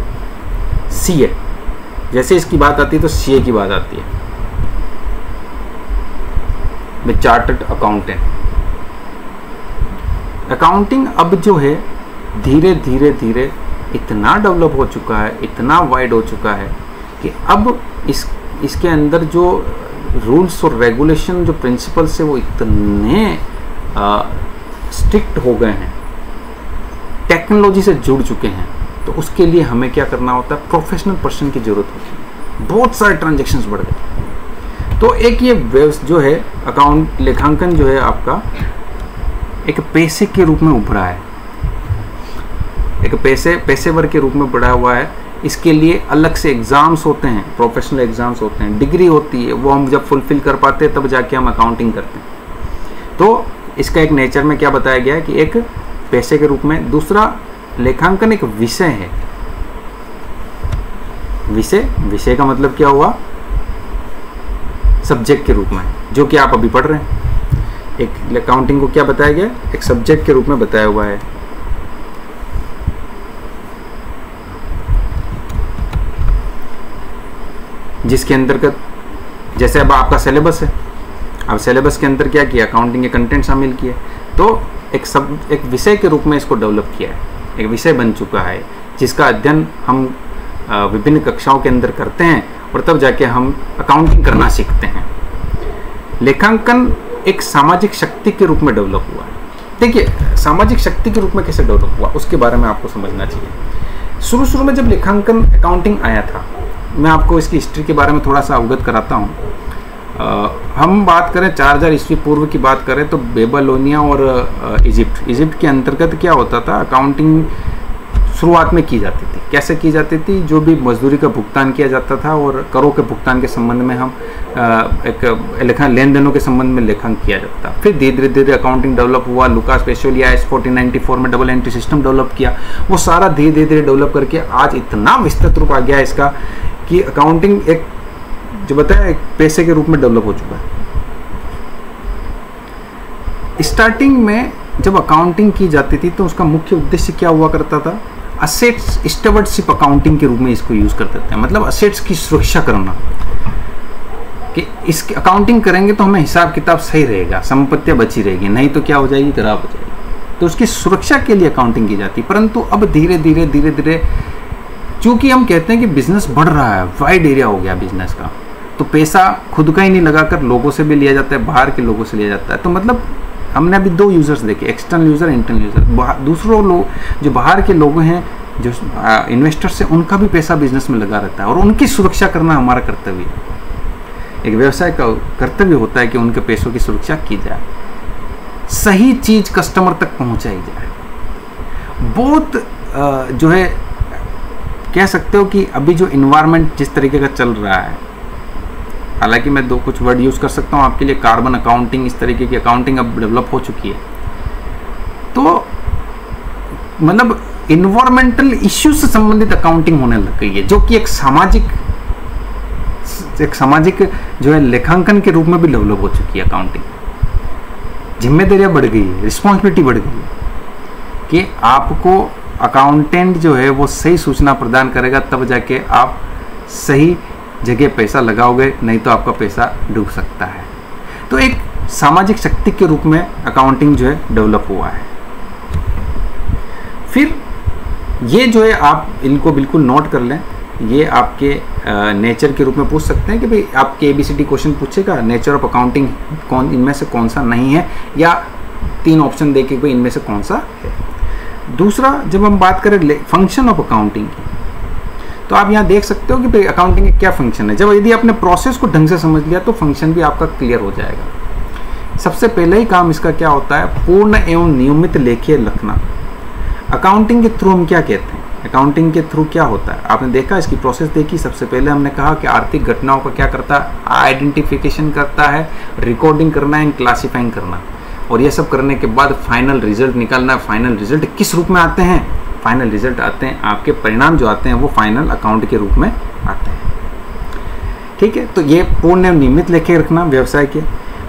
Speaker 1: सीए, जैसे इसकी बात आती है तो सीए की बात आती है, मैं चार्टर्ड अकाउंटेंट। अकाउंटिंग अब जो है धीरे धीरे इतना डेवलप हो चुका है, इतना वाइड हो चुका है कि अब इसके अंदर जो रूल्स और रेगुलेशन, जो प्रिंसिपल्स है, वो इतने स्ट्रिक्ट हो गए हैं, टेक्नोलॉजी से जुड़ चुके हैं। तो उसके लिए हमें क्या करना होता है, प्रोफेशनल पर्सन की जरूरत होती है। बहुत सारे ट्रांजैक्शंस बढ़ गए। तो एक ये जो है अकाउंट लेखांकन जो है आपका एक पेशे के रूप में उभरा है, एक पेशेवर के रूप में बढ़ा हुआ है। इसके लिए अलग से एग्जाम्स होते हैं, प्रोफेशनल एग्जाम्स होते हैं, डिग्री होती है, वो हम जब फुलफिल कर पाते हैं तब जाके हम अकाउंटिंग करते हैं। तो इसका एक नेचर में क्या बताया गया है कि एक पेशे के रूप में। दूसरा, लेखांकन एक विषय है। विषय का मतलब क्या हुआ, सब्जेक्ट के रूप में, जो कि आप अभी पढ़ रहे हैं। एक अकाउंटिंग को क्या बताया गया, एक सब्जेक्ट के रूप में बताया हुआ है। जिसके अंतर्गत, जैसे अब आपका सिलेबस है, अब सिलेबस के अंदर क्या किया, अकाउंटिंग के कंटेंट शामिल किए। तो एक विषय के रूप में इसको डेवलप किया है, एक विषय बन चुका है, जिसका अध्ययन हम विभिन्न कक्षाओं के अंदर करते हैं, और तब जाके हम अकाउंटिंग करना सीखते हैं। लेखांकन एक सामाजिक शक्ति के रूप में डेवलप हुआ है। देखिए, सामाजिक शक्ति के रूप में कैसे डेवलप हुआ, उसके बारे में आपको समझना चाहिए। शुरू में जब लेखांकन अकाउंटिंग आया था, मैं आपको इसकी हिस्ट्री के बारे में थोड़ा सा अवगत कराता हूँ। हम बात करें 4000 ईस्वी पूर्व की बात करें तो बेबीलोनिया और इजिप्ट के अंतर्गत क्या होता था, अकाउंटिंग शुरुआत में की जाती थी। कैसे की जाती थी, जो भी मजदूरी का भुगतान किया जाता था और करों के भुगतान के संबंध में हम एक लेन देनों के संबंध में लेखांकन किया जाता था। फिर धीरे धीरे अकाउंटिंग डेवलप हुआ। लुकास पेशोली आया, 1494 में डबल एंट्री सिस्टम डेवलप किया। वो सारा धीरे धीरे डेवलप करके आज इतना विस्तृत रूप आ गया इसका कि अकाउंटिंग एक जो बताया एक पेशे के रूप में डेवलप हो चुका है। स्टार्टिंग में जब अकाउंटिंग की जाती थी तो उसका मुख्य उद्देश्य क्या हुआ करता था, असेट्स स्टुवर्डशिप अकाउंटिंग के रूप में इसको यूज करते थे। मतलब असेट्स की सुरक्षा करना, कि इसकी अकाउंटिंग करेंगे तो हमें हिसाब किताब सही रहेगा, संपत्तियां बची रहेगी, नहीं तो क्या हो जाएगी, खराब हो जाएगी। तो उसकी सुरक्षा के लिए अकाउंटिंग की जाती। परंतु अब धीरे धीरे चूंकि हम कहते हैं कि बिजनेस बढ़ रहा है, वाइड एरिया हो गया बिजनेस का, तो पैसा खुद का ही नहीं लगाकर लोगों से भी लिया जाता है, बाहर के लोगों से लिया जाता है। तो मतलब हमने अभी दो यूजर्स देखे, एक्सटर्नल यूजर, इंटरनल यूजर। दूसरों लोग जो बाहर के लोग हैं, जो इन्वेस्टर्स हैं, उनका भी पैसा बिजनेस में लगा रहता है और उनकी सुरक्षा करना हमारा कर्तव्य है। एक व्यवसाय का कर्तव्य होता है कि उनके पैसों की सुरक्षा की जाए, सही चीज कस्टमर तक पहुंचाई जाए। बहुत जो है कह सकते हो कि अभी जो इन्वायरमेंट जिस तरीके का चल रहा है, हालांकि मैं दो कुछ वर्ड यूज़ कर सकता हूँ आपके लिए, कार्बन अकाउंटिंग, इस तरीके की अकाउंटिंग अब डेवलप हो चुकी है। तो मतलब इन्वायरमेंटल इश्यूज से संबंधित अकाउंटिंग होने लग गई है, जो कि एक सामाजिक जो है लेखांकन के रूप में भी डेवलप हो चुकी है अकाउंटिंग। जिम्मेदारियां बढ़ गई है, रिस्पॉन्सिबिलिटी बढ़ गई है कि आपको अकाउंटेंट जो है वो सही सूचना प्रदान करेगा, तब जाके आप सही जगह पैसा लगाओगे, नहीं तो आपका पैसा डूब सकता है। तो एक सामाजिक शक्ति के रूप में अकाउंटिंग जो है डेवलप हुआ है। फिर ये जो है आप इनको बिल्कुल नोट कर लें, ये आपके नेचर के रूप में पूछ सकते हैं कि भाई आपके ABCD क्वेश्चन पूछेगा, नेचर ऑफ अकाउंटिंग कौन इनमें से कौन सा नहीं है, या 3 ऑप्शन दे के भाई इनमें से कौन सा है। दूसरा, जब हम बात करें फंक्शन ऑफ अकाउंटिंग की, तो आप यहाँ देख सकते हो कि भाई अकाउंटिंग का क्या फंक्शन है। जब यदि आपने प्रोसेस को ढंग से समझ लिया तो फंक्शन भी आपका क्लियर हो जाएगा। सबसे पहले ही काम इसका क्या होता है, पूर्ण एवं नियमित लेखे लिखना। अकाउंटिंग के थ्रू हम क्या कहते हैं, अकाउंटिंग के थ्रू क्या होता है, आपने देखा, इसकी प्रोसेस देखी। सबसे पहले हमने कहा कि आर्थिक घटनाओं का क्या करता है, आइडेंटिफिकेशन करता है, रिकॉर्डिंग करना है, क्लासिफाइंग करना, और ये सब करने के बाद फाइनल रिजल्ट निकालना है। फाइनल रिजल्ट किस रूप में आते हैं, फाइनल रिजल्ट आते हैं, आपके परिणाम जो आते हैं वो फाइनल अकाउंट के रूप में आते हैं। ठीक है, तो ये पूर्ण नियमित लेखे रखना। व्यवसाय के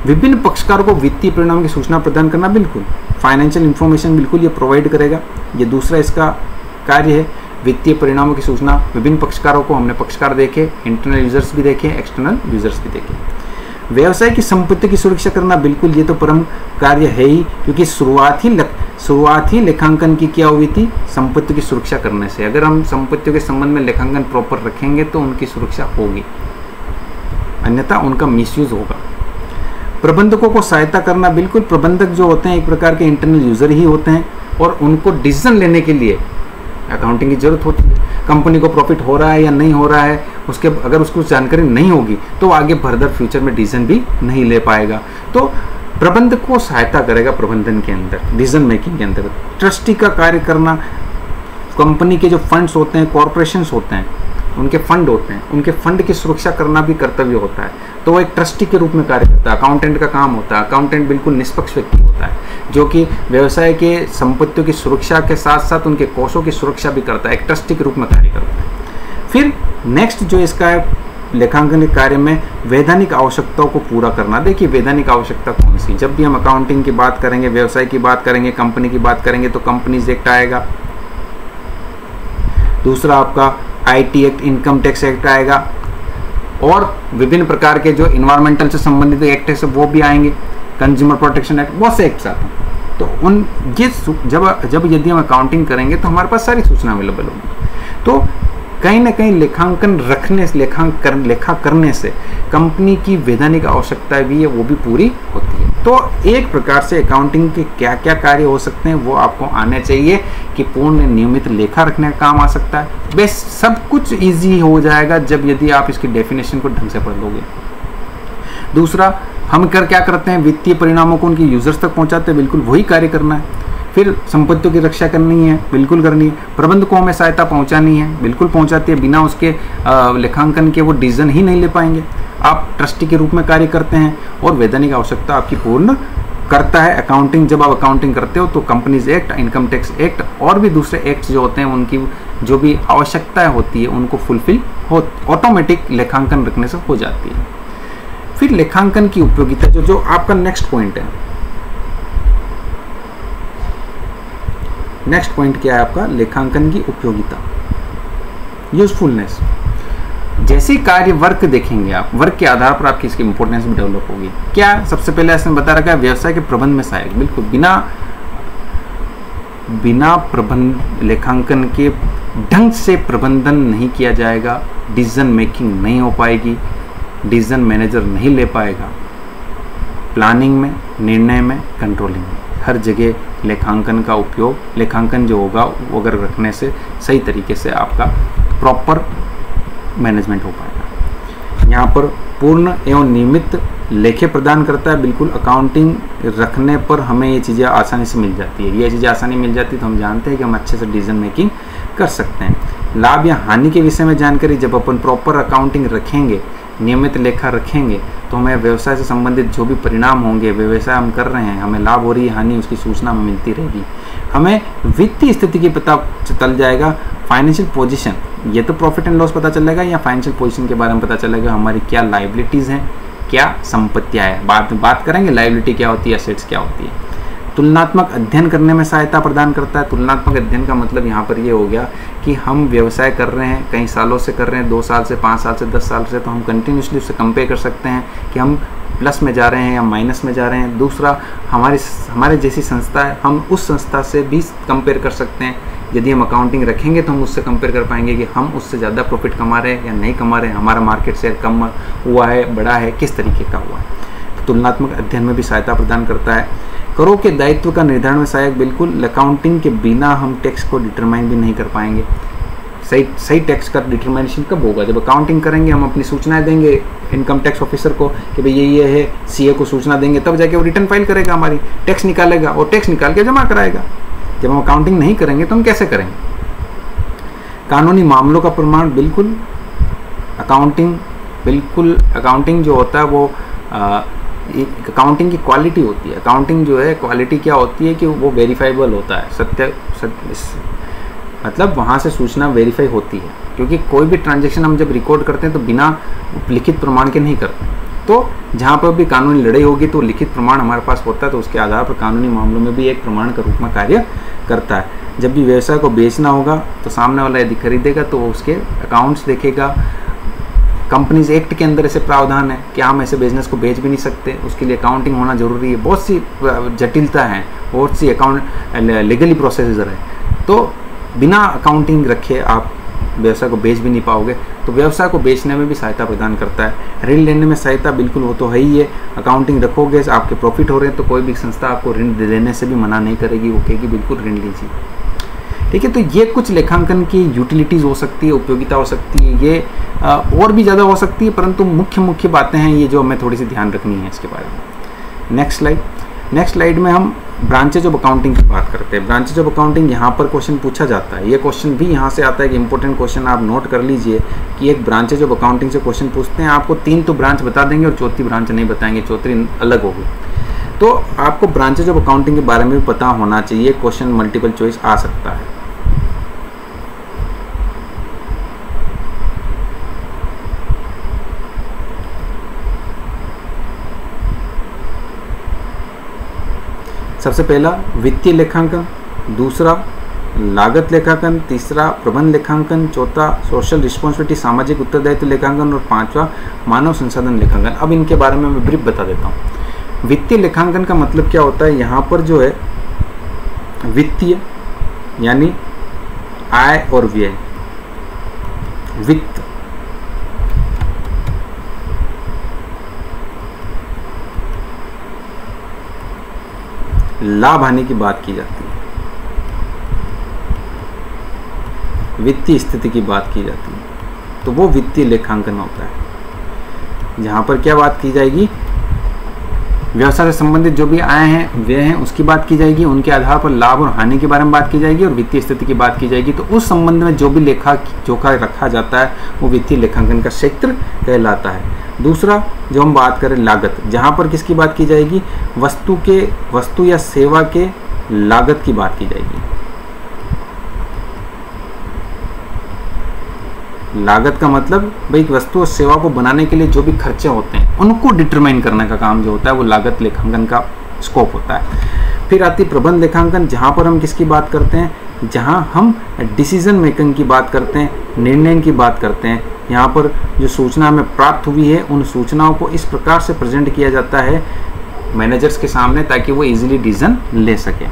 Speaker 1: विभिन्न पक्षकारों को वित्तीय परिणाम की सूचना प्रदान करना, बिल्कुल फाइनेंशियल इंफॉर्मेशन बिल्कुल ये प्रोवाइड करेगा। ये दूसरा इसका कार्य है, वित्तीय परिणामों की सूचना विभिन्न पक्षकारों को। हमने पक्षकार देखे, इंटरनल यूजर्स भी देखे, एक्सटर्नल यूजर्स भी देखे। व्यवसाय की संपत्ति की सुरक्षा करना, बिल्कुल ये तो परम कार्य है ही, क्योंकि शुरुआत ही लेखांकन की क्या हुई थी, संपत्ति की सुरक्षा करने से। अगर हम संपत्तियों के संबंध में लेखांकन प्रॉपर रखेंगे तो उनकी सुरक्षा होगी, अन्यथा उनका मिसयूज होगा। प्रबंधकों को सहायता करना, बिल्कुल प्रबंधक जो होते हैं एक प्रकार के इंटरनल यूजर ही होते हैं, और उनको डिसीजन लेने के लिए अकाउंटिंग की जरूरत होती है। कंपनी को प्रॉफिट हो रहा है या नहीं हो रहा है, उसके अगर उसको जानकारी नहीं होगी तो आगे फर्दर फ्यूचर में डिसीजन भी नहीं ले पाएगा। तो प्रबंधक को सहायता करेगा प्रबंधन के अंदर, डिसीजन मेकिंग के अंदर। ट्रस्टी का कार्य करना, कंपनी के जो फंड्स होते हैं, कॉरपोरेशंस होते हैं, उनके फंड होते हैं, उनके फंड की सुरक्षा करना भी कर्तव्य होता है। तो वो एक ट्रस्टी के रूप में कार्य करता है। अकाउंटेंट का काम होता है, अकाउंटेंट बिल्कुल निष्पक्ष व्यक्ति होता है, जो कि व्यवसाय के संपत्तियों की सुरक्षा के साथ साथ उनके कोषों की सुरक्षा भी करता है, एक ट्रस्टी के रूप में कार्य करता है। फिर नेक्स्ट जो इसका है लेखांकन के कार्य में, वैधानिक आवश्यकताओं को पूरा करना। देखिए वैधानिक आवश्यकता कौन सी, जब भी हम अकाउंटिंग की बात करेंगे, व्यवसाय की बात करेंगे, कंपनी की बात करेंगे, तो कंपनीज एक्ट आएगा। दूसरा आपका IT act, income tax act आएगा, और विभिन्न प्रकार के जो इन्वायरमेंटल से संबंधित एक्ट है वो भी आएंगे, कंज्यूमर प्रोटेक्शन एक्ट, बहुत से एक्ट्स आते हैं। तो उन ये जब यदि हम अकाउंटिंग करेंगे तो हमारे पास सारी सूचना अवेलेबल होगी। तो कहीं ना कहीं लेखांकन लेखा करने से कंपनी की वैधानिक आवश्यकता भी है वो भी पूरी होती है। तो एक प्रकार से अकाउंटिंग के क्या क्या कार्य हो सकते हैं वो आपको आने चाहिए कि पूर्ण नियमित लेखा रखने का काम आ सकता है। बस सब कुछ इजी हो जाएगा जब यदि आप इसकी डेफिनेशन को ढंग से पढ़ लोगे। दूसरा, हम क्या करते हैं, वित्तीय परिणामों को उनके यूजर्स तक पहुंचाते हैं, बिल्कुल वही कार्य करना है। फिर संपत्तियों की रक्षा करनी है, बिल्कुल करनी है। प्रबंधकों में सहायता पहुंचानी है, बिल्कुल पहुंचाती है। बिना उसके लेखांकन के वो डिसीजन ही नहीं ले पाएंगे। आप ट्रस्टी के रूप में कार्य करते हैं और वैधानिक आवश्यकता आपकी पूर्ण करता है अकाउंटिंग। जब आप अकाउंटिंग करते हो तो companies act, income tax act और भी दूसरे एक्ट जो होते हैं उनकी जो भी आवश्यकताएं होती है उनको फुलफिल हो ऑटोमेटिक लेखांकन रखने से हो जाती है। फिर लेखांकन की उपयोगिता जो आपका नेक्स्ट पॉइंट है। नेक्स्ट पॉइंट क्या है आपका, लेखांकन की उपयोगिता, यूजफुलनेस। जैसे कार्य वर्क देखेंगे आप, वर्क के आधार पर आपकी इसकी इंपॉर्टेंस भी डेवलप होगी। क्या सबसे पहले ऐसे बता रखा है, व्यवसाय के प्रबंध में सहायक। बिल्कुल बिना प्रबंध लेखांकन के ढंग से प्रबंधन नहीं किया जाएगा, डिसीजन मेकिंग नहीं हो पाएगी, डिसीजन मैनेजर नहीं ले पाएगा। प्लानिंग में, निर्णय में, कंट्रोलिंग में, हर जगह लेखांकन का उपयोग, लेखांकन जो होगा वो अगर रखने से सही तरीके से आपका प्रॉपर मैनेजमेंट हो पाएगा। यहाँ पर पूर्ण एवं नियमित लेखे प्रदान करता है। बिल्कुल अकाउंटिंग रखने पर हमें ये चीज़ें आसानी से मिल जाती है। ये चीज़ें आसानी मिल जाती है तो हम जानते हैं कि हम अच्छे से डिसीजन मेकिंग कर सकते हैं। लाभ या हानि के विषय में जानकारी, जब अपन प्रॉपर अकाउंटिंग रखेंगे, नियमित लेखा रखेंगे तो हमें व्यवसाय से संबंधित जो भी परिणाम होंगे, व्यवसाय हम कर रहे हैं, हमें लाभ हो रही है हानि, उसकी सूचना हमें मिलती रहेगी। हमें वित्तीय स्थिति की पता चल जाएगा, फाइनेंशियल पोजीशन, ये तो प्रॉफिट एंड लॉस पता चलेगा, या फाइनेंशियल पोजीशन के बारे में पता चलेगा, हमारी क्या लाइबिलिटीज़ हैं, क्या संपत्तियाँ हैं। बाद में बात करेंगे लाइबिलिटी क्या होती है, एसेट्स क्या होती है। तुलनात्मक अध्ययन करने में सहायता प्रदान करता है। तुलनात्मक अध्ययन का मतलब यहाँ पर ये हो गया कि हम व्यवसाय कर रहे हैं, कई सालों से कर रहे हैं, 2 साल से, 5 साल से, 10 साल से, तो हम कंटिन्यूसली उससे कंपेयर कर सकते हैं कि हम प्लस में जा रहे हैं या माइनस में जा रहे हैं। दूसरा, हमारे जैसी संस्था है, हम उस संस्था से भी कंपेयर कर सकते हैं। यदि हम अकाउंटिंग रखेंगे तो हम उससे कंपेयर कर पाएंगे कि हम उससे ज़्यादा प्रॉफिट कमा रहे हैं या नहीं कमा रहे हैं, हमारा मार्केट शेयर कम हुआ है, बढ़ा है, किस तरीके का हुआ है। तो तुलनात्मक अध्ययन में भी सहायता प्रदान करता है। करों के दायित्व का निर्धारण में सहायक, बिल्कुल अकाउंटिंग के बिना हम टैक्स को डिटरमाइन भी नहीं कर पाएंगे। सही टैक्स का डिटरमिनेशन कब होगा? जब अकाउंटिंग करेंगे, हम अपनी सूचनाएं देंगे इनकम टैक्स ऑफिसर को कि भाई ये है, सीए को सूचना देंगे, तब जाके वो रिटर्न फाइल करेगा, हमारी टैक्स निकालेगा और टैक्स निकाल के जमा कराएगा। जब हम अकाउंटिंग नहीं करेंगे तो हम कैसे करेंगे? कानूनी मामलों का प्रमाण, बिल्कुल अकाउंटिंग जो होता है वो एक अकाउंटिंग की क्वालिटी होती है। अकाउंटिंग जो है क्वालिटी क्या होती है कि वो वेरीफाइबल होता है, सत्य मतलब वहाँ से सूचना वेरीफाई होती है, क्योंकि कोई भी ट्रांजैक्शन हम जब रिकॉर्ड करते हैं तो बिना लिखित प्रमाण के नहीं करते। तो जहाँ पर भी कानूनी लड़ाई होगी तो लिखित प्रमाण हमारे पास होता है, तो उसके आधार पर कानूनी मामलों में भी एक प्रमाण के रूप में कार्य करता है। जब भी व्यवसाय को बेचना होगा तो सामने वाला यदि खरीदेगा तो वो उसके अकाउंट्स देखेगा। कंपनीज एक्ट के अंदर ऐसे प्रावधान है कि हम ऐसे बिजनेस को बेच भी नहीं सकते, उसके लिए अकाउंटिंग होना जरूरी है। बहुत सी जटिलता है, बहुत सी लीगली प्रोसेसर है, तो बिना अकाउंटिंग रखे आप व्यवसाय को बेच भी नहीं पाओगे। तो व्यवसाय को बेचने में भी सहायता प्रदान करता है। ऋण लेने में सहायता, बिल्कुल वो तो है ही है। अकाउंटिंग रखोगे, आपके प्रॉफिट हो रहे हैं तो कोई भी संस्था आपको ऋण लेने से भी मना नहीं करेगी, वो कहेगी बिल्कुल ऋण लीजिए। ठीक है, तो ये कुछ लेखांकन की यूटिलिटीज़ हो सकती है, उपयोगिता हो सकती है, ये और भी ज़्यादा हो सकती है, परंतु मुख्य बातें हैं ये जो हमें थोड़ी सी ध्यान रखनी है इसके बारे में। नेक्स्ट स्लाइड में हम ब्रांचेज ऑफ अकाउंटिंग की बात करते हैं। ब्रांचेज ऑफ अकाउंटिंग यहाँ पर क्वेश्चन पूछा जाता है। ये क्वेश्चन भी यहाँ से आता है कि इंपॉर्टेंट क्वेश्चन आप नोट कर लीजिए कि एक ब्रांचेज ऑफ अकाउंटिंग से क्वेश्चन पूछते हैं। आपको 3 तो ब्रांच बता देंगे और चौथी ब्रांच नहीं बताएंगे, चौथी अलग होगी। तो आपको ब्रांचेज ऑफ अकाउंटिंग के बारे में भी पता होना चाहिए। क्वेश्चन मल्टीपल चॉइस आ सकता है। सबसे पहला वित्तीय लेखांकन, दूसरा लागत लेखांकन, तीसरा प्रबंध लेखांकन, चौथा सोशल रिस्पॉन्सिबिलिटी सामाजिक उत्तरदायित्व लेखांकन और पांचवा मानव संसाधन लेखांकन। अब इनके बारे में मैं ब्रीफ बता देता हूँ। वित्तीय लेखांकन का मतलब क्या होता है? यहाँ पर जो है वित्तीय यानी आय और व्यय, वित्त लाभ हानि की बात की जाती है, वित्तीय स्थिति की बात की जाती है, तो वो वित्तीय लेखांकन होता है। जहां पर क्या बात की जाएगी? व्यवसाय से संबंधित जो भी आय हैं व्यय हैं उसकी बात की जाएगी, उनके आधार पर लाभ और हानि के बारे में बात की जाएगी और वित्तीय स्थिति की बात की जाएगी। तो उस संबंध में जो भी लेखा जोखा रखा जाता है वो वित्तीय लेखांकन का क्षेत्र कहलाता है। दूसरा जो हम बात करें लागत, जहाँ पर किसकी बात की जाएगी? वस्तु या सेवा के लागत की बात की जाएगी। लागत का मतलब भाई वस्तु और सेवा को बनाने के लिए जो भी खर्चे होते हैं उनको डिटरमाइन करने का काम जो होता है वो लागत लेखांकन का स्कोप होता है। फिर आती प्रबंध लेखांकन, जहाँ पर हम किसकी बात करते हैं? जहाँ हम डिसीजन मेकिंग की बात करते हैं, निर्णय की बात करते हैं। यहाँ पर जो सूचना हमें प्राप्त हुई है उन सूचनाओं को इस प्रकार से प्रेजेंट किया जाता है मैनेजर्स के सामने ताकि वो इजीली डिसीजन ले सके।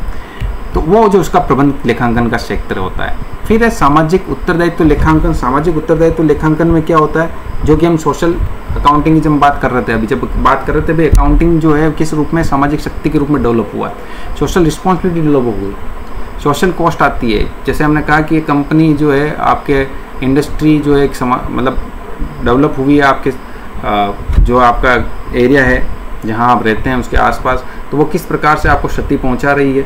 Speaker 1: तो वो जो उसका प्रबंध लेखांकन का क्षेत्र होता है। फिर है सामाजिक उत्तरदायित्व लेखांकन। सामाजिक उत्तरदायित्व लेखांकन में क्या होता है? जो कि हम सोशल अकाउंटिंग की जब बात कर रहे थे, अभी जब बात कर रहे थे भाई अकाउंटिंग जो है किस रूप में सामाजिक शक्ति के रूप में डेवलप हुआ है, सोशल रिस्पॉन्सिबिलिटी डेवलप हो गई, सोशल कॉस्ट आती है। जैसे हमने कहा कि कंपनी जो है आपके इंडस्ट्री जो है एक मतलब डेवलप हुई है आपके जो आपका एरिया है जहाँ आप रहते हैं उसके आसपास, तो वो किस प्रकार से आपको क्षति पहुँचा रही है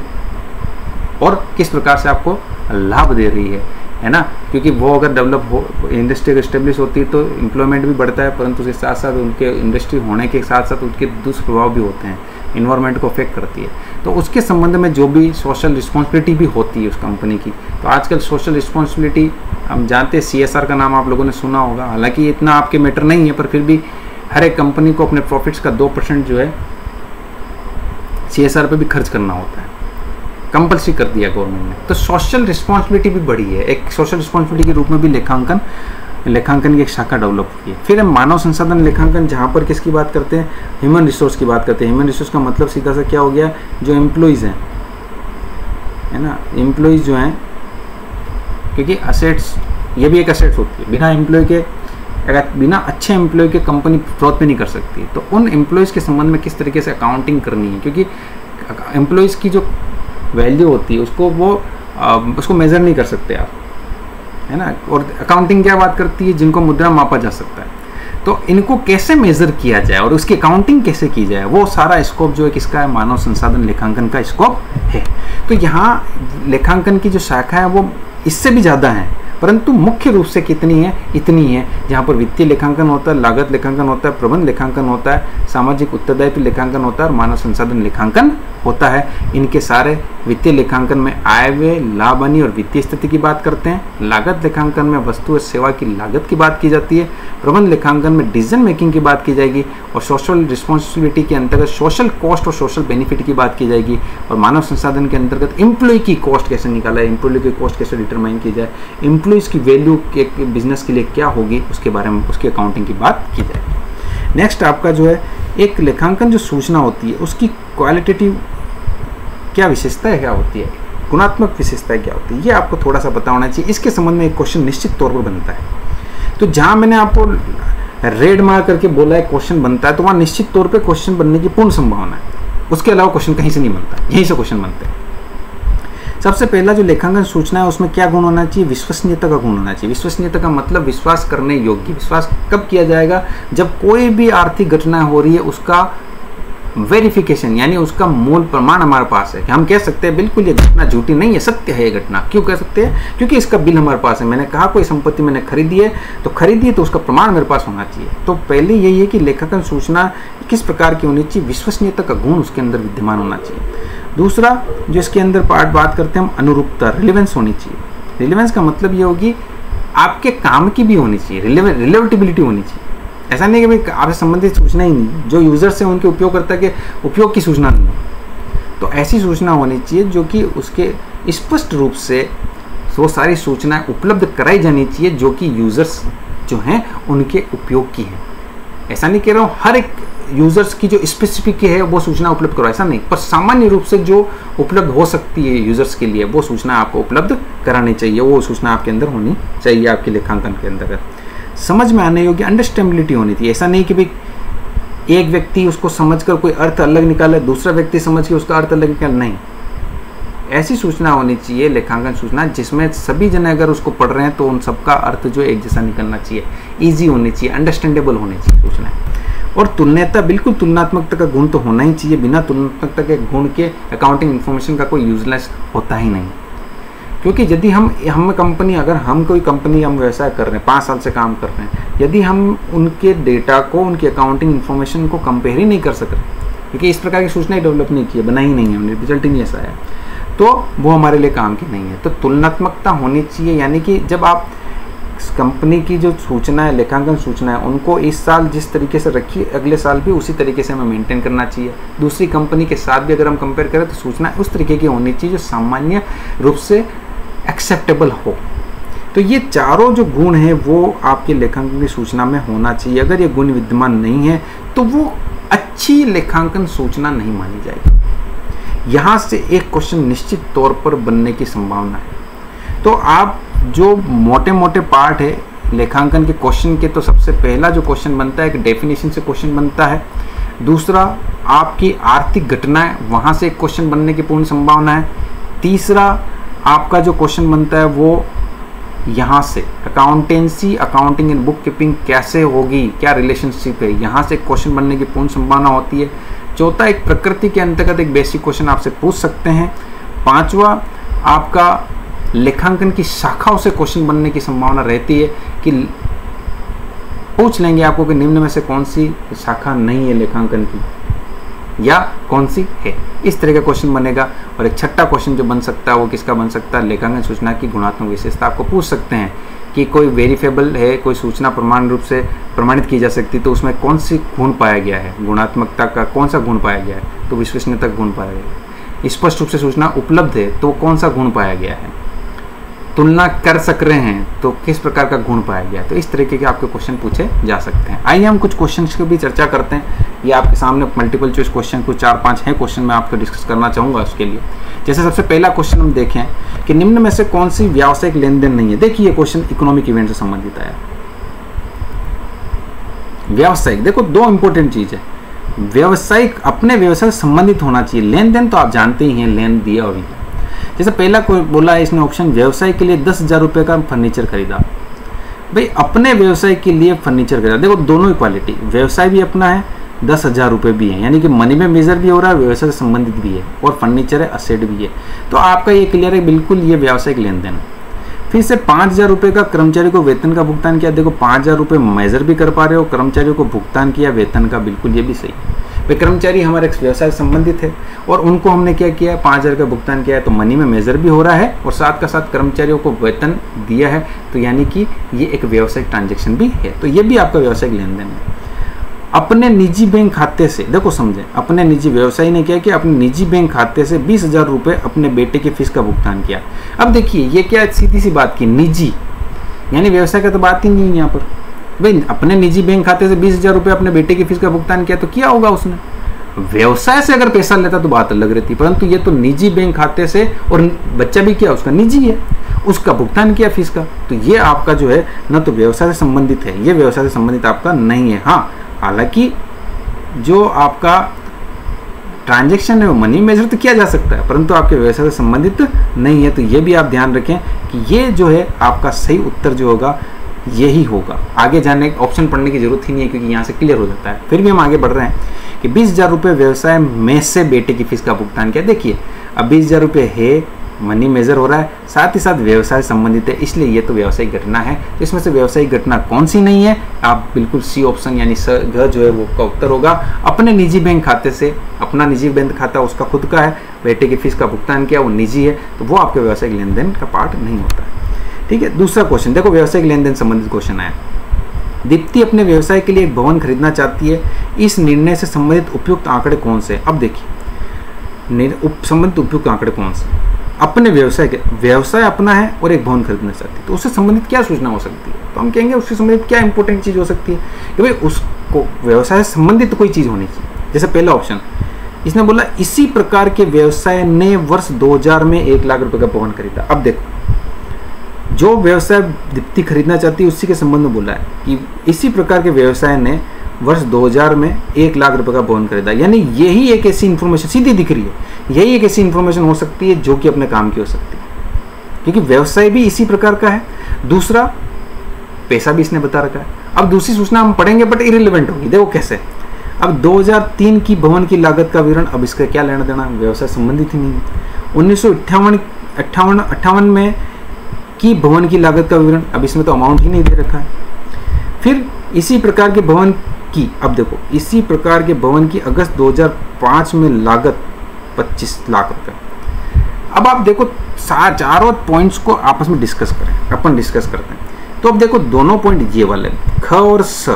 Speaker 1: और किस प्रकार से आपको लाभ दे रही है, है ना, क्योंकि वो अगर डेवलप हो, इंडस्ट्री अगर स्टेब्लिश होती है तो एम्प्लॉयमेंट भी बढ़ता है, परंतु उसके साथ साथ उनके इंडस्ट्री होने के साथ साथ उनके दुष्प्रभाव भी होते हैं, इन्वायरमेंट को अफेक्ट करती है। तो उसके संबंध में जो भी सोशल रिस्पॉन्सिबिलिटी भी होती है उस कंपनी की, तो आजकल सोशल रिस्पॉन्सिबिलिटी हम जानते हैं, CSR का नाम आप लोगों ने सुना होगा, हालांकि इतना आपके मैटर नहीं है, पर फिर भी हर एक कंपनी को अपने प्रॉफिट्स का 2% जो है CSR पे भी खर्च करना होता है, कंपल्सरी कर दिया गवर्नमेंट ने। तो सोशल रिस्पॉन्सिबिलिटी भी बढ़ी है, एक सोशल रिस्पॉन्सिबिलिटी के रूप में भी लेखांकन की एक शाखा डेवलप हुई है। फिर हम मानव संसाधन लेखांकन, जहाँ पर किसकी बात करते हैं, ह्यूमन रिसोर्स की बात करते हैं। ह्यूमन रिसोर्स का मतलब सीधा सा क्या हो गया, जो एम्प्लॉइज़ हैं, है ना, एम्प्लॉइज़ जो हैं, क्योंकि असेट्स, ये भी एक असेट्स होती है, बिना एम्प्लॉय के, अगर बिना अच्छे एम्प्लॉय के कंपनी ग्रोथ भी नहीं कर सकती। तो उन एम्प्लॉयज़ के संबंध में किस तरीके से अकाउंटिंग करनी है, क्योंकि एम्प्लॉयज़ की जो वैल्यू होती है उसको मेज़र नहीं कर सकते आप, है ना। और अकाउंटिंग क्या बात करती है, जिनको मुद्रा मापा जा सकता है, तो इनको कैसे मेज़र किया जाए और उसकी अकाउंटिंग कैसे की जाए, वो सारा स्कोप जो है किसका है, मानव संसाधन लेखांकन का स्कोप है। तो यहाँ लेखांकन की जो शाखा है वो इससे भी ज़्यादा है, परंतु मुख्य रूप से कितनी है, इतनी है, जहाँ पर वित्तीय लेखांकन होता है, लागत लेखांकन होता है, प्रबंध लेखांकन होता है, सामाजिक उत्तरदायित्व लेखांकन होता है और मानव संसाधन लेखांकन होता है। इनके सारे वित्तीय लेखांकन में आय व्यय, लाभ हानि और वित्तीय स्थिति की बात करते हैं। लागत लेखांकन में वस्तु और सेवा की लागत की बात की जाती है। प्रबंध लेखांकन में डिसीजन मेकिंग की बात की जाएगी और सोशल रिस्पॉन्सिबिलिटी के अंतर्गत सोशल कॉस्ट और सोशल बेनिफिट की बात की जाएगी। और मानव संसाधन के अंतर्गत एम्प्लॉय की कॉस्ट कैसे निकाला है, एम्प्लॉय की कॉस्ट कैसे डिटरमाइन की जाए, एम्प्लॉयज़ की वैल्यू के बिजनेस के लिए क्या होगी, उसके बारे में, उसकी अकाउंटिंग की बात की जाएगी। नेक्स्ट आपका जो है, एक लेखांकन जो सूचना होती है उसकी क्वालिटेटिव क्या विशेषताएं क्या होती है, गुणात्मक विशेषताएं क्या होती है, ये आपको थोड़ा सा पता होना चाहिए। इसके संबंध में एक क्वेश्चन निश्चित तौर पर बनता है। तो जहां मैंने आपको रेड मार्क करके बोला है क्वेश्चन बनता है, तो वहां निश्चित तौर पे क्वेश्चन बनने की पूर्ण संभावना है। उसके अलावा क्वेश्चन कहीं से नहीं बनता, यहीं से क्वेश्चन बनते हैं। सबसे पहला जो लेखांकन सूचना है उसमें क्या गुण होना चाहिए, विश्वसनीयता का गुण होना चाहिए। विश्वसनीयता का मतलब विश्वास करने योग्य। विश्वास कब किया जाएगा, जब कोई भी आर्थिक घटना हो रही है उसका वेरिफिकेशन, यानी उसका मूल प्रमाण हमारे पास है कि हम कह सकते हैं बिल्कुल ये घटना झूठी नहीं है, सत्य है ये घटना। क्यों कह सकते हैं, क्योंकि इसका बिल हमारे पास है। मैंने कहा कोई संपत्ति मैंने खरीदी है तो उसका प्रमाण मेरे पास होना चाहिए। तो पहले यही है कि लेखांकन सूचना किस प्रकार की होनी चाहिए, विश्वसनीयता का गुण उसके अंदर विद्यमान होना चाहिए। दूसरा जो इसके अंदर पार्ट बात करते हैं हम, अनुरूपता, रिलेवेंस होनी चाहिए। रिलेवेंस का मतलब ये होगी आपके काम की भी होनी चाहिए, रिलेवेटिबिलिटी होनी चाहिए। ऐसा नहीं कि भाई आपसे संबंधित सूचना ही नहीं, जो यूजर्स हैं उनके उपयोगकर्ता के उपयोग की सूचना नहीं है। तो ऐसी सूचना होनी चाहिए जो कि उसके स्पष्ट रूप से वो सारी सूचनाएं उपलब्ध कराई जानी चाहिए जो कि यूजर्स जो हैं उनके उपयोग की हैं। ऐसा नहीं कह रहा हूँ हर एक यूजर्स की जो स्पेसिफिक है वो सूचना उपलब्ध करो, ऐसा नहीं, पर सामान्य रूप से जो उपलब्ध हो सकती है यूजर्स के लिए वो सूचना आपको उपलब्ध करानी चाहिए। वो सूचना आपके अंदर होनी चाहिए, आपके लेखांकन के अंदर समझ में आने योग्य अंडरस्टैंडेबिलिटी होनी चाहिए। ऐसा नहीं कि भाई एक व्यक्ति उसको समझकर कोई अर्थ अलग निकाले, दूसरा व्यक्ति समझ के उसका अर्थ अलग निकाले, नहीं। ऐसी सूचना होनी चाहिए लेखांकन सूचना जिसमें सभी जने अगर उसको पढ़ रहे हैं तो उन सबका अर्थ जो एक जैसा निकलना चाहिए, ईजी होनी चाहिए, अंडरस्टैंडेबल होनी चाहिए सूचना। और तुलनीयता, बिल्कुल तुलनात्मकता का गुण तो होना ही चाहिए। बिना तुलनात्मकता के गुण के अकाउंटिंग इन्फॉर्मेशन का कोई यूजलेस होता ही नहीं। क्योंकि यदि हम कंपनी, अगर हम कोई कंपनी हम व्यवसाय कर रहे हैं, 5 साल से काम कर रहे हैं, यदि हम उनके डेटा को, उनकी अकाउंटिंग इन्फॉर्मेशन को कंपेयर ही नहीं कर सक रहे, क्योंकि इस प्रकार की सूचना ही डेवलप नहीं की है, बनाई ही नहीं है हमने, रिजल्ट ही नहीं ऐसा है, तो वो हमारे लिए काम की नहीं है। तो तुलनात्मकता होनी चाहिए, यानी कि जब आप कंपनी की जो सूचना है, लेखांकन सूचना है, उनको इस साल जिस तरीके से रखी अगले साल भी उसी तरीके से हमें मेंटेन करना चाहिए। दूसरी कंपनी के साथ भी अगर हम कंपेयर करें तो सूचना उस तरीके की होनी चाहिए जो सामान्य रूप से एक्सेप्टेबल हो। तो ये चारों जो गुण हैं वो आपके लेखांकन की सूचना में होना चाहिए। अगर ये गुण विद्यमान नहीं है तो वो अच्छी लेखांकन सूचना नहीं मानी जाएगी। यहाँ से एक क्वेश्चन निश्चित तौर पर बनने की संभावना है। तो आप जो मोटे मोटे पार्ट है लेखांकन के क्वेश्चन के, तो सबसे पहला जो क्वेश्चन बनता है एक डेफिनेशन से क्वेश्चन बनता है। दूसरा आपकी आर्थिक घटनाएं, वहाँ से एक क्वेश्चन बनने की पूर्ण संभावना है। तीसरा आपका जो क्वेश्चन बनता है वो यहाँ से accountancy, accounting and book keeping कैसे होगी, क्या रिलेशनशिप है, यहाँ से क्वेश्चन बनने की पूर्ण संभावना होती है। चौथा एक प्रकृति के अंतर्गत एक बेसिक क्वेश्चन आपसे पूछ सकते हैं। पांचवा आपका लेखांकन की शाखाओं से क्वेश्चन बनने की संभावना रहती है कि पूछ लेंगे आपको कि निम्न में से कौन सी शाखा नहीं है लेखांकन की या कौन सी है, इस तरह का क्वेश्चन बनेगा। और एक छठा क्वेश्चन जो बन सकता है वो किसका बन सकता है, लेखांकन सूचना की गुणात्मक विशेषता। आपको पूछ सकते हैं कि कोई वेरीफेबल है, कोई सूचना प्रमाण रूप से प्रमाणित की जा सकती, तो उसमें कौन सी गुण पाया गया है, गुणात्मकता का कौन सा गुण पाया गया है, तो विश्वसनीयता गुण पाया गया है। स्पष्ट रूप से सूचना उपलब्ध है तो कौन सा गुण पाया गया है, तुलना कर सक रहे हैं तो किस प्रकार का गुण पाया गया। तो इस तरीके के आपके क्वेश्चन पूछे जा सकते हैं। आइए हम कुछ क्वेश्चंस की भी चर्चा करते हैं। ये आपके सामने मल्टीपल चॉइस क्वेश्चन कुछ 4-5 हैं क्वेश्चन मैं आपको डिस्कस करना चाहूँगा उसके लिए। जैसे सबसे पहला क्वेश्चन हम देखें कि निम्न में से कौन सी व्यावसायिक लेन देन नहीं है। देखिए ये क्वेश्चन इकोनॉमिक इवेंट से संबंधित आया। व्यावसायिक, देखो दो इंपॉर्टेंट चीज है, व्यावसायिक अपने व्यवसाय से संबंधित होना चाहिए। लेन देन तो आप जानते ही हैं, लेन दिया और लिया। जैसे पहला कोई बोला है इसने ऑप्शन, व्यवसाय के लिए 10,000 रुपये का फर्नीचर खरीदा। भाई अपने व्यवसाय के लिए फर्नीचर खरीदा, देखो दोनों ही क्वालिटी, व्यवसाय भी अपना है, 10,000 रुपये भी है, यानी कि मनी में मेजर भी हो रहा है, व्यवसाय से संबंधित भी है, और फर्नीचर है, असेट भी है। तो आपका ये क्लियर है, बिल्कुल ये व्यावसायिक लेन देन। फिर से 5,000 रुपये का कर्मचारी को वेतन का भुगतान किया। देखो 5,000 रुपये मेजर भी कर पा रहे हो, कर्मचारियों को भुगतान किया वेतन का, बिल्कुल ये भी सही। भाई कर्मचारी हमारे व्यवसाय से संबंधित है और उनको हमने क्या किया, 5,000 का भुगतान किया है, तो मनी में मेजर भी हो रहा है और साथ का साथ कर्मचारियों को वेतन दिया है, तो यानी कि ये एक व्यावसायिक ट्रांजेक्शन भी है। तो ये भी आपका व्यावसायिक लेन देन है। अपने निजी बैंक खाते से, देखो समझे, अपने निजी, व्यवसायी ने क्या किया, अपने निजी बैंक खाते से 20,000 रुपये अपने बेटे की फीस का भुगतान किया। अब देखिए ये क्या सीधी सी बात की, निजी यानी व्यवसाय का तो बात ही नहीं है यहाँ पर। भाई अपने निजी बैंक खाते से 20,000 रुपये अपने बेटे की फीस का भुगतान किया, तो किया होगा उसने। व्यवसाय से अगर पैसा लेता तो बात अलग रहती, परंतु ये तो निजी बैंक खाते से, और बच्चा भी क्या उसका निजी है, उसका भुगतान किया फीस का, तो ये आपका जो है न तो व्यवसाय से संबंधित है, ये व्यवसाय से संबंधित आपका नहीं है। हाँ, हालांकि जो आपका ट्रांजैक्शन है वो मनी मेजर तो किया जा सकता है, परंतु आपके व्यवसाय से संबंधित नहीं है। तो ये भी आप ध्यान रखें कि ये जो है आपका सही उत्तर जो होगा यही होगा। आगे जाने ऑप्शन पढ़ने की जरूरत ही नहीं है क्योंकि यहाँ से क्लियर हो जाता है। फिर भी हम आगे बढ़ रहे हैं कि 20,000 रुपये व्यवसाय में से बेटे की फीस का भुगतान किया। देखिए अब 20,000 रुपये है, मनी मेजर हो रहा है, साथ ही साथ व्यवसाय संबंधित है, इसलिए ये तो व्यावसायिक घटना है। तो इसमें से व्यावसायिक घटना कौन सी नहीं है, आप बिल्कुल सी ऑप्शन यानी घ जो है वो का उत्तर होगा। अपने निजी बैंक खाते से, अपना निजी बैंक खाता उसका खुद का है, बेटे की फीस का भुगतान किया वो निजी है, तो वो आपके व्यावसायिक लेन देन का पार्ट नहीं होता है। ठीक है, दूसरा क्वेश्चन देखो, व्यावसायिक लेन देन संबंधित क्वेश्चन आया। दीप्ति अपने व्यवसाय के लिए एक भवन खरीदना चाहती है, इस निर्णय से संबंधित उपयुक्त आंकड़े कौन से। अब देखिए संबंधित उपयुक्त आंकड़े कौन से, अपने व्यवसाय के, व्यवसाय अपना है और एक भवन खरीदना चाहती है, तो उससे संबंधित क्या सूचना हो सकती है, तो हम कहेंगे उससे संबंधित क्या इंपॉर्टेंट चीज हो सकती है कि भाई उसको व्यवसाय से संबंधित कोई चीज होनी चाहिए। जैसे पहला ऑप्शन इसने बोला, इसी प्रकार के व्यवसाय ने वर्ष 2000 में 1 लाख रुपए का भवन खरीदा। अब देखो जो व्यवसाय दीप्ति खरीदना चाहती है उसी के संबंध में बोला है कि इसी प्रकार के व्यवसाय ने वर्ष 2000 में 1 लाख रुपए का भवन खरीदा, यानी यही एक ऐसी इंफॉर्मेशन सीधी दिख रही है, यही एक ऐसी इंफॉर्मेशन हो सकती है जो कि अपने काम की हो सकती है, क्योंकि व्यवसाय भी इसी प्रकार का है, दूसरा पैसा भी इसने बता रखा है। अब दूसरी सूचना हम पढ़ेंगे बट इरिलेवेंट होगी, देखो कैसे। अब 2003 की भवन की लागत का विवरण, अब इसका क्या लेना देना, व्यवसाय संबंधित ही नहीं है। 1958 में की भवन की लागत का विवरण, अब इसमें तो अमाउंट ही नहीं दे रखा है। फिर इसी प्रकार के भवन की, अब देखो इसी प्रकार के भवन की अगस्त 2005 में लागत 25 लाख रुपए। अब आप देखो चारों पॉइंट्स को आपस में डिस्कस करें, अपन डिस्कस करते हैं। तो अब देखो दोनों पॉइंट ये वाले ख और स,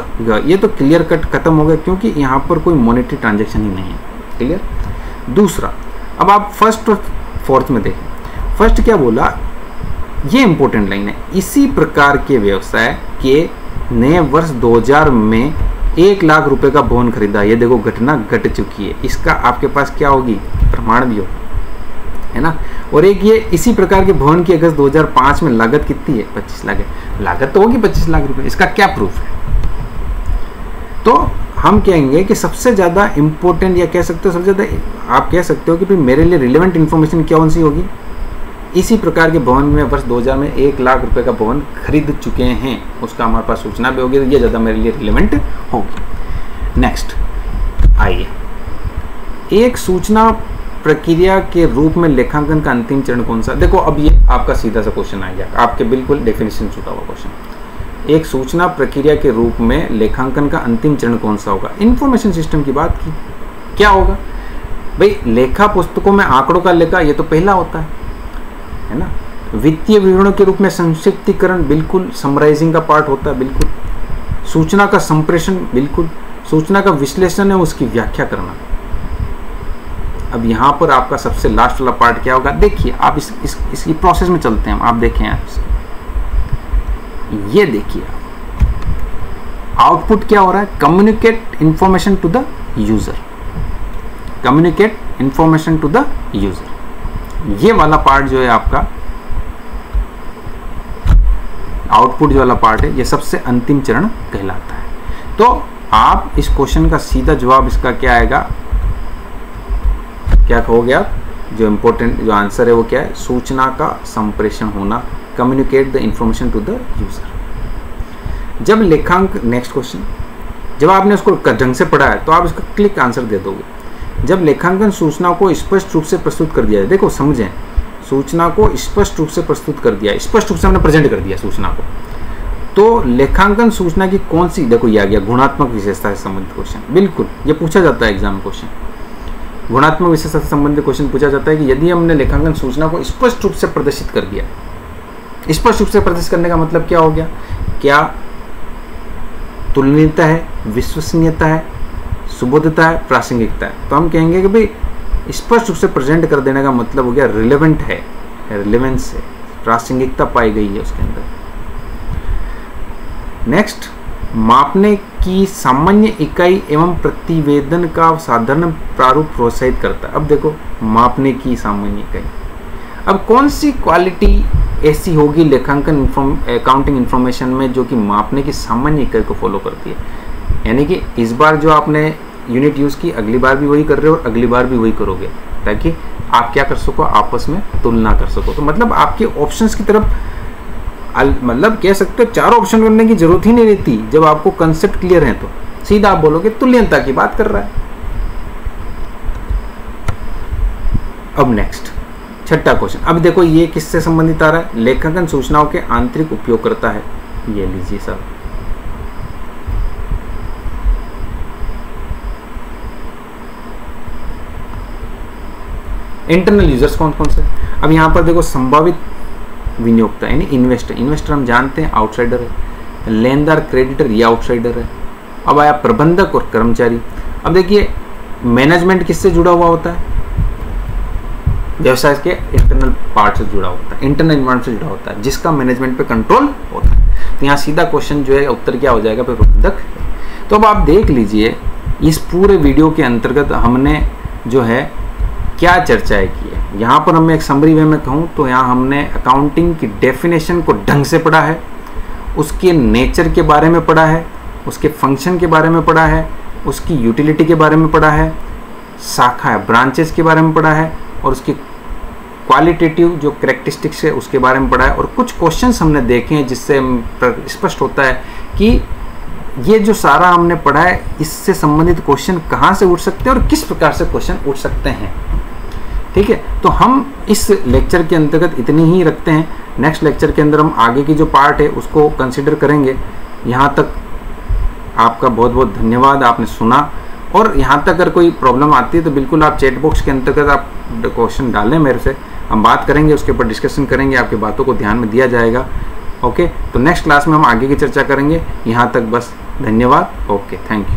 Speaker 1: ये तो क्लियर कट खत्म हो गया क्योंकि यहाँ पर कोई मॉनेटरी ट्रांजेक्शन ही नहीं है, क्लियर। दूसरा, अब आप फर्स्ट और फोर्थ में देखें, फर्स्ट क्या बोला, ये इंपॉर्टेंट लाइन है, इसी प्रकार के व्यवसाय के ने वर्ष 2000 में 1 लाख रुपए का भवन खरीदा। ये देखो घटना घट चुकी है, इसका आपके पास क्या होगी, प्रमाण भी हो, है ना। और एक ये इसी प्रकार के भवन की अगस्त 2005 में लागत कितनी है, 25 लाख है, लागत तो होगी 25 लाख रुपए, इसका क्या प्रूफ है। तो हम कहेंगे कि सबसे ज़्यादा इंपॉर्टेंट, या कह सकते हो सबसे ज़्यादा आप कह सकते हो कि भाई मेरे लिए रिलेवेंट इन्फॉर्मेशन कौन सी होगी, इसी प्रकार के भवन में वर्ष 2000 में 1 लाख रुपए का भवन खरीद चुके हैं, उसका हमारे पास सूचना भी होगी, तो ये ज़्यादा मेरे लिए रिलेवेंट होगी। नेक्स्ट आइए, एक सूचना प्रक्रिया के रूप में लेखांकन का अंतिम चरण कौन सा? देखो अब ये आपका सीधा सा क्वेश्चन आ गया, आपके बिल्कुल डेफिनेशन छूटा हुआ क्वेश्चन। एक सूचना प्रक्रिया के रूप में लेखांकन का अंतिम चरण कौन सा होगा? इंफॉर्मेशन सिस्टम की बात की, क्या होगा भाई? लेखा पुस्तकों में आंकड़ों का लेखा, ये तो पहला होता है ना। वित्तीय विवरणों के रूप में संक्षिप्तीकरण, बिल्कुल। समराइजिंग का पार्ट होता है, बिल्कुल। सूचना का संप्रेषण, बिल्कुल। सूचना का विश्लेषण है उसकी व्याख्या करना। अब यहाँ पर आपका सबसे लास्ट वाला पार्ट क्या होगा? देखिए आप इसकी प्रोसेस में चलते हैं, आप देखें आप ये देखिए आउटपुट क्या हो रहा है? Communicate information to the user, communicate information to the user. ये वाला पार्ट जो है आपका आउटपुट जो वाला पार्ट है, ये सबसे अंतिम चरण कहलाता है। तो आप इस क्वेश्चन का सीधा जवाब इसका क्या आएगा, क्या कहोगे आप? जो इंपॉर्टेंट जो आंसर है वो क्या है? सूचना का संप्रेषण होना, communicate the information to the user. जब लेखांक, नेक्स्ट क्वेश्चन, जब आपने उसको ढंग से पढ़ा है तो आप इसका क्लिक आंसर दे दोगे। जब लेखांकन सूचना को स्पष्ट रूप से प्रस्तुत कर दिया जाए, देखो समझें, सूचना को स्पष्ट रूप से प्रस्तुत कर दिया, स्पष्ट रूप से हमने प्रेजेंट कर दिया सूचना को, तो लेखांकन सूचना की कौन सी, देखो ये आ गया गुणात्मक विशेषता से संबंधित क्वेश्चन। बिल्कुल ये पूछा जाता है एग्जाम क्वेश्चन, गुणात्मक विशेषता से संबंधित क्वेश्चन पूछा जाता है कि यदि हमने लेखांकन सूचना को स्पष्ट रूप से प्रदर्शित कर दिया। स्पष्ट रूप से प्रदर्शित करने का मतलब क्या हो गया? क्या तुलनीयता है, विश्वसनीयता है, सुबोधता है, प्रासंगिकता है? तो हम कहेंगे कि भाई स्पष्ट रूप से प्रेजेंट कर देने का मतलब हो गया रिलेवेंट है, रिलेवेंस है, प्रासंगिकता पाई गई है उसके अंदर। नेक्स्ट, मापने की सामान्य इकाई एवं प्रतिवेदन का साधारण प्रारूप प्रोत्साहित करता है। अब देखो मापने की सामान्य इकाई, अब कौन सी क्वालिटी ऐसी होगी लेखांकन अकाउंटिंग इंफॉर्मेशन में जो कि मापने की सामान्य इकाई को फॉलो करती है? यानी कि इस बार जो आपने यूनिट यूज़ की, अगली बार भी वही कर रहे हो और अगली बार भी वही करोगे, ताकि आप क्या कर सको, आपस में तुलना कर सको। तो मतलब आपके ऑप्शंस की तरफ, मतलब कह सकते हो चारों ऑप्शन करने की जरूरत ही नहीं रहती। जब आपको कंसेप्ट क्लियर है तो सीधा आप बोलोगे तुल्यता की बात कर रहा है। अब नेक्स्ट छठा क्वेश्चन, अब देखो ये किससे संबंधित आ रहा है? लेखांकन सूचनाओं के आंतरिक उपयोगकर्ता है। ये लीजिए साहब, इंटरनल यूजर्स कौन कौन से? अब यहाँ पर देखो संभावित विनियोगता यानी इन्वेस्टर, इन्वेस्टर हम जानते हैं आउटसाइडर है। लेनदार क्रेडिटर ये आउटसाइडर है। अब आया प्रबंधक और कर्मचारी। अब देखिए मैनेजमेंट किससे जुड़ा हुआ होता है? व्यवसाय के इंटरनल पार्ट से जुड़ा होता है, इंटरनल इन्वायरमेंट से जुड़ा होता है, जिसका मैनेजमेंट पे कंट्रोल होता है। तो यहाँ सीधा क्वेश्चन जो है उत्तर क्या हो जाएगा? प्रबंधक है। तो अब आप देख लीजिए इस पूरे वीडियो के अंतर्गत हमने जो है क्या चर्चाएं की है। यहाँ पर हम एक समरी वे में कहूँ तो यहाँ हमने अकाउंटिंग की डेफिनेशन को ढंग से पढ़ा है, उसके नेचर के बारे में पढ़ा है, उसके फंक्शन के बारे में पढ़ा है, उसकी यूटिलिटी के बारे में पढ़ा है, शाखा है ब्रांचेस के बारे में पढ़ा है, और उसकी क्वालिटेटिव जो कैरेक्टरिस्टिक्स है उसके बारे में पढ़ा है। और कुछ क्वेश्चंस हमने देखे हैं जिससे स्पष्ट होता है कि ये जो सारा हमने पढ़ा है इससे संबंधित क्वेश्चन कहाँ से उठ सकते हैं और किस प्रकार से क्वेश्चन उठ सकते हैं। ठीक है, तो हम इस लेक्चर के अंतर्गत इतनी ही रखते हैं। नेक्स्ट लेक्चर के अंदर हम आगे की जो पार्ट है उसको कंसिडर करेंगे। यहाँ तक आपका बहुत बहुत धन्यवाद, आपने सुना। और यहाँ तक अगर कोई प्रॉब्लम आती है तो बिल्कुल आप चैट बॉक्स के अंतर्गत आप क्वेश्चन डालें मेरे से, हम बात करेंगे, उसके ऊपर डिस्कशन करेंगे, आपकी बातों को ध्यान में दिया जाएगा। ओके, तो नेक्स्ट क्लास में हम आगे की चर्चा करेंगे। यहाँ तक बस, धन्यवाद। Okay, thank you.